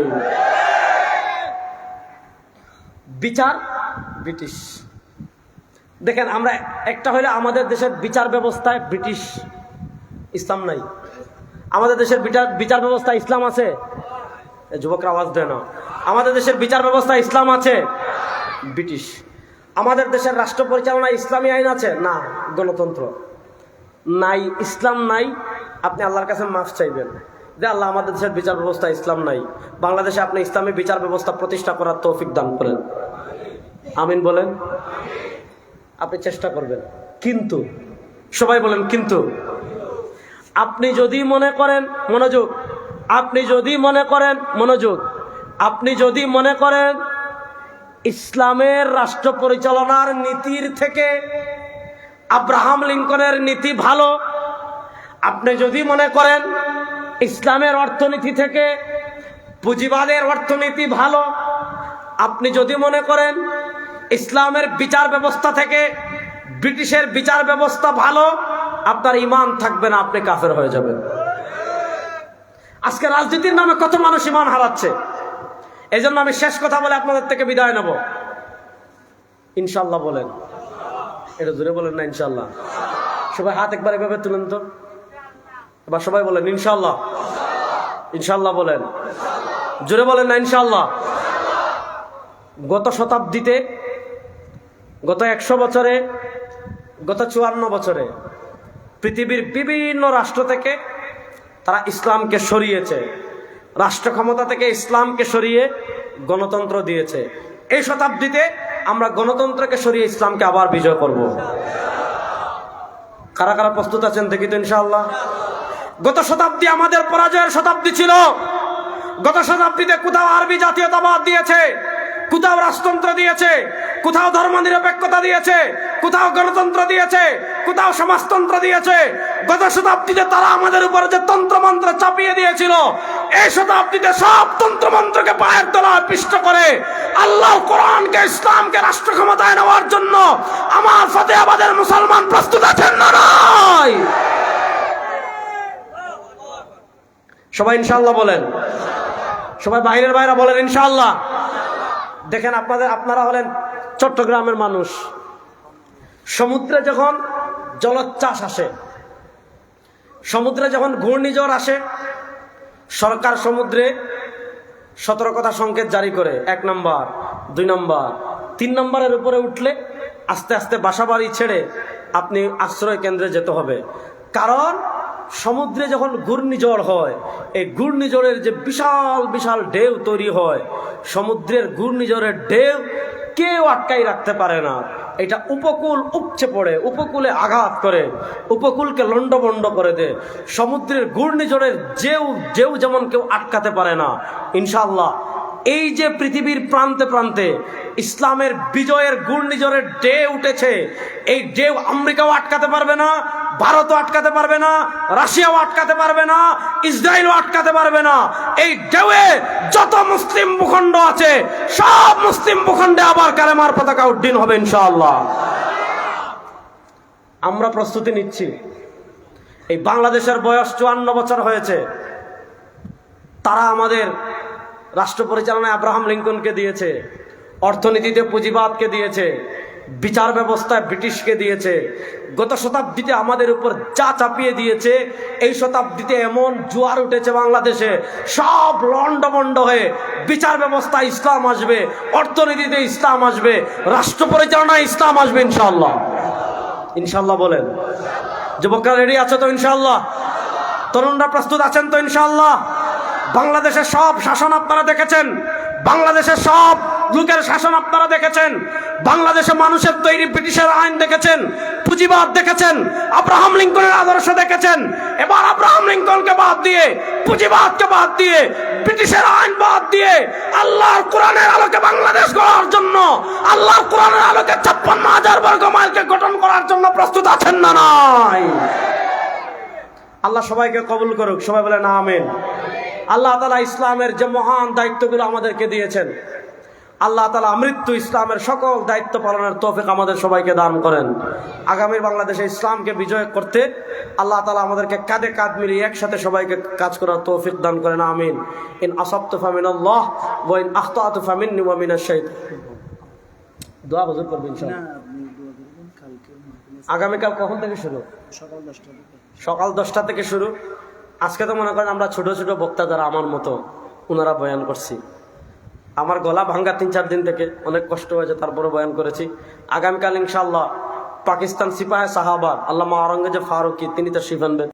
বিচার ব্রিটিশ। দেখেন, আমরা একটা হইলে আমাদের দেশের বিচার ব্যবস্থায় ব্রিটিশ, ইসলাম নাই। আমাদের দেশের বিচার ব্যবস্থা ইসলাম আছে? যুবকরা আওয়াজ দেয় না। আমাদের দেশের বিচার ব্যবস্থা ইসলাম আছে? ব্রিটিশ। আমাদের দেশের রাষ্ট্র পরিচালনায় ইসলামী আইন আছে? না, গণতন্ত্র নাই, ইসলাম নাই। আপনি আল্লাহর কাছে মাফ চাইবেন যে আল্লাহ, আমাদের দেশের বিচার ব্যবস্থা ইসলাম নাই, বাংলাদেশে আপনি ইসলামী বিচার ব্যবস্থা প্রতিষ্ঠা করার তৌফিক দান করেন। আমিন বলেন। আপনি চেষ্টা করবেন, কিন্তু সবাই বলেন কিন্তু। আপনি যদি মনে করেন, মনোযোগ, আপনি যদি মনে করেন, মনোযোগ, আপনি যদি মনে করেন ইসলামের রাষ্ট্র পরিচালনার নীতির থেকে আব্রাহাম লিঙ্কনের নীতি ভালো, আপনি যদি মনে করেন ইসলামের অর্থনীতি থেকে পুঁজিবাদের অর্থনীতি ভালো, আপনি যদি মনে করেন ইসলামের বিচার ব্যবস্থা থেকে ব্রিটিশের বিচার ব্যবস্থা ভালো, আপনার ঈমান থাকবে না, আপনি কাফের হয়ে যাবেন। আজকে রাজনীতির নামে কত মানুষ ঈমান হারাচ্ছে। এই জন্য আমি শেষ কথা বলে আপনাদের থেকে বিদায় নেব। ইনশাল্লাহ বলেন, এটা জোরে বলেন না ইনশাল্লাহ। সবাই হাত একবার এভাবে তুলেন তো, এবার সবাই বলেন ইনশাল্লাহ। ইনশাল্লাহ বলেন, জোরে বলেন না ইনশাল্লাহ। গত শতাব্দীতে, গত 100 বছরে, গত 54 বছরে পৃথিবীর বিভিন্ন রাষ্ট্র থেকে তারা ইসলামকে সরিয়েছে, রাষ্ট্র ক্ষমতা থেকে ইসলামকে সরিয়ে গণতন্ত্র দিয়েছে। এই শতাব্দীতে আমরা গণতন্ত্রকে সরিয়ে ইসলামকে আবার বিজয় করব। কারা কারা প্রস্তুত আছেন দেখি তো ইনশাআল্লাহ। গত শতাব্দী আমাদের পরাজয়ের শতাব্দী ছিল। গত শতাব্দীতে কোথাও আরবি জাতীয়তাবাদ দিয়েছে, কোথাও রাজতন্ত্র দিয়েছে, কোথাও ধর্মনিরপেক্ষতা দিয়েছে, কোথাও গণতন্ত্র দিয়েছে, কোথাও সমাজতন্ত্র দিয়েছে। গত শতাব্দীতে তারা আমাদের উপর যে তন্ত্রমন্ত্র চাপিয়ে দিয়েছিল, এই শতাব্দীতে সব তন্ত্রমন্ত্রকে পায়ের তলায় পিষ্ট করে আল্লাহর কোরআনকে, ইসলামকে রাষ্ট্র ক্ষমতায় নেওয়ার জন্য আমার ফতেহাবাদের মুসলমান প্রস্তুত আছেন না নাই? সবাই ইনশাআল্লাহ বলেন। সবাই বাইরের বাইরে বলেন ইনশাআল্লাহ। দেখেন আপনারা হলেন চট্টগ্রামের মানুষ। সমুদ্রে যখন জলোচ্ছ্বাস আসে, সমুদ্রে যখন ঘূর্ণিঝড় আসে, সরকার সমুদ্রে সতর্কতা সংকেত জারি করে 1 নম্বর, 2 নম্বর, 3 নম্বরের উপরে উঠলে আস্তে আস্তে বাসাবাড়ি ছেড়ে আপনি আশ্রয় কেন্দ্রে যেতে হবে। কারণ সমুদ্রে যখন ঘূর্ণিঝড় হয়, এই ঘূর্ণিঝড়ের যে বিশাল বিশাল ঢেউ তৈরি হয়, সমুদ্রের ঘূর্ণিঝড়ের ঢেউ কেউ আটকাই রাখতে পারে না। এটা উপকূল উপচে পড়ে, উপকূলে আঘাত করে, উপকূলকে লন্ডভন্ড করে দেয়। সমুদ্রের ঘূর্ণিঝড়ের ঢেউ যেমন কেউ আটকাতে পারে না। ইনশাআল্লাহ এই যে পৃথিবীর প্রান্তে প্রান্তে ইসলামের বিজয়ের ঘূর্ণিঝড়ের ঢেউ উঠেছে, এই ঢেউ আমেরিকাও আটকাতে পারবে না, ভারতও আটকাতে পারবে না, রাশিয়াও আটকাতে পারবে না, ইসরায়েলও আটকাতে পারবে না। এই ঢেউয়ে যত মুসলিম ভূখণ্ড আছে, সব মুসলিম ভূখণ্ডে আবার কালেমার পতাকা উড্ডীন হবে ইনশাআল্লাহ। আমরা প্রস্তুতি নিচ্ছি। এই বাংলাদেশের বয়স 54 বছর হয়েছে। তারা আমাদের রাষ্ট্র পরিচালনায় আব্রাহাম লিঙ্কনকে দিয়েছে, অর্থনীতিতে পুঁজিবাদকে দিয়েছে, বিচার ব্যবস্থায় ব্রিটিশকে দিয়েছে। গত শতাব্দীতে আমাদের উপর যা চাপিয়ে দিয়েছে, এই শতাব্দীতে এমন জোয়ার উঠেছে বাংলাদেশে, সব লন্ডভন্ড হয়ে বিচার ব্যবস্থায় ইসলাম আসবে, অর্থনীতিতে ইসলাম আসবে, রাষ্ট্র পরিচালনায় ইসলাম আসবে ইনশাআল্লাহ। ইনশাআল্লাহ বলেন। যুবকরা রেডি আছে তো ইনশাআল্লাহ? তরুণরা প্রস্তুত আছেন তো ইনশাআল্লাহ? বাংলাদেশের সব শাসন আপনারা দেখেছেন, বাংলাদেশের সব লোকের শাসন আপনারা দেখেছেন, বাংলাদেশে মানুষের তৈরি ব্রিটিশের আইন দেখেছেন, পুঁজিবাদ দেখেছেন, আব্রাহাম লিঙ্কনের আদর্শ দেখেছেন। এবার আব্রাহাম লিঙ্কনকে বাদ দিয়ে, পুঁজিবাদকে বাদ দিয়ে, ব্রিটিশের আইন বাদ দিয়ে আল্লাহর কোরআনের আলোকে বাংলাদেশ গড়ার জন্য, আল্লাহর কোরআনের আলোকে 56,000 বর্গ মাইলকে গঠন করার জন্য প্রস্তুত আছেন না নাই? আল্লাহ সবাইকে কবুল করুক। সবাই বলেন আমিন। আল্লাহ তাআলা ইসলামের যে মহান দায়িত্বগুলো আমাদেরকে দিয়েছেন, আল্লাহ তাআলা মৃত্যু ইসলামের সকল দায়িত্ব পালনের তৌফিক আমাদের সবাইকে দান করেন। আগামীর বাংলাদেশে ইসলামকে বিজয় করতে আল্লাহ তাআলা আমাদেরকে কাঁধে কাঁধ মিলিয়ে একসাথে সবাইকে কাজ করার তৌফিক দান করেন। আমিন। ইন আসাবতু ফামিনাল্লাহ ওয়া ইন আখতাতু ফামিন্নি ওয়া মিনাশ শাইতান। দোয়া হুজুর করবেন ইনশাআল্লাহ। আগামীকাল কখন থেকে শুরু? সকাল 10টা থেকে শুরু। আজকে তো মনে করেন আমরা ছোট ছোট বক্তা যারা আমার মতো, ওনারা বয়ান করছি। আমার গলা ভাঙ্গা 3-4 দিন থেকে অনেক কষ্ট হয়েছে, তারপরে বয়ান করেছি। আগামীকাল ইনশাআল্লাহ পাকিস্তান সিপাহে সাহাবা আল্লামা আওরঙ্গজেব ফারুকি তিনি তাশরীফ আনবেন।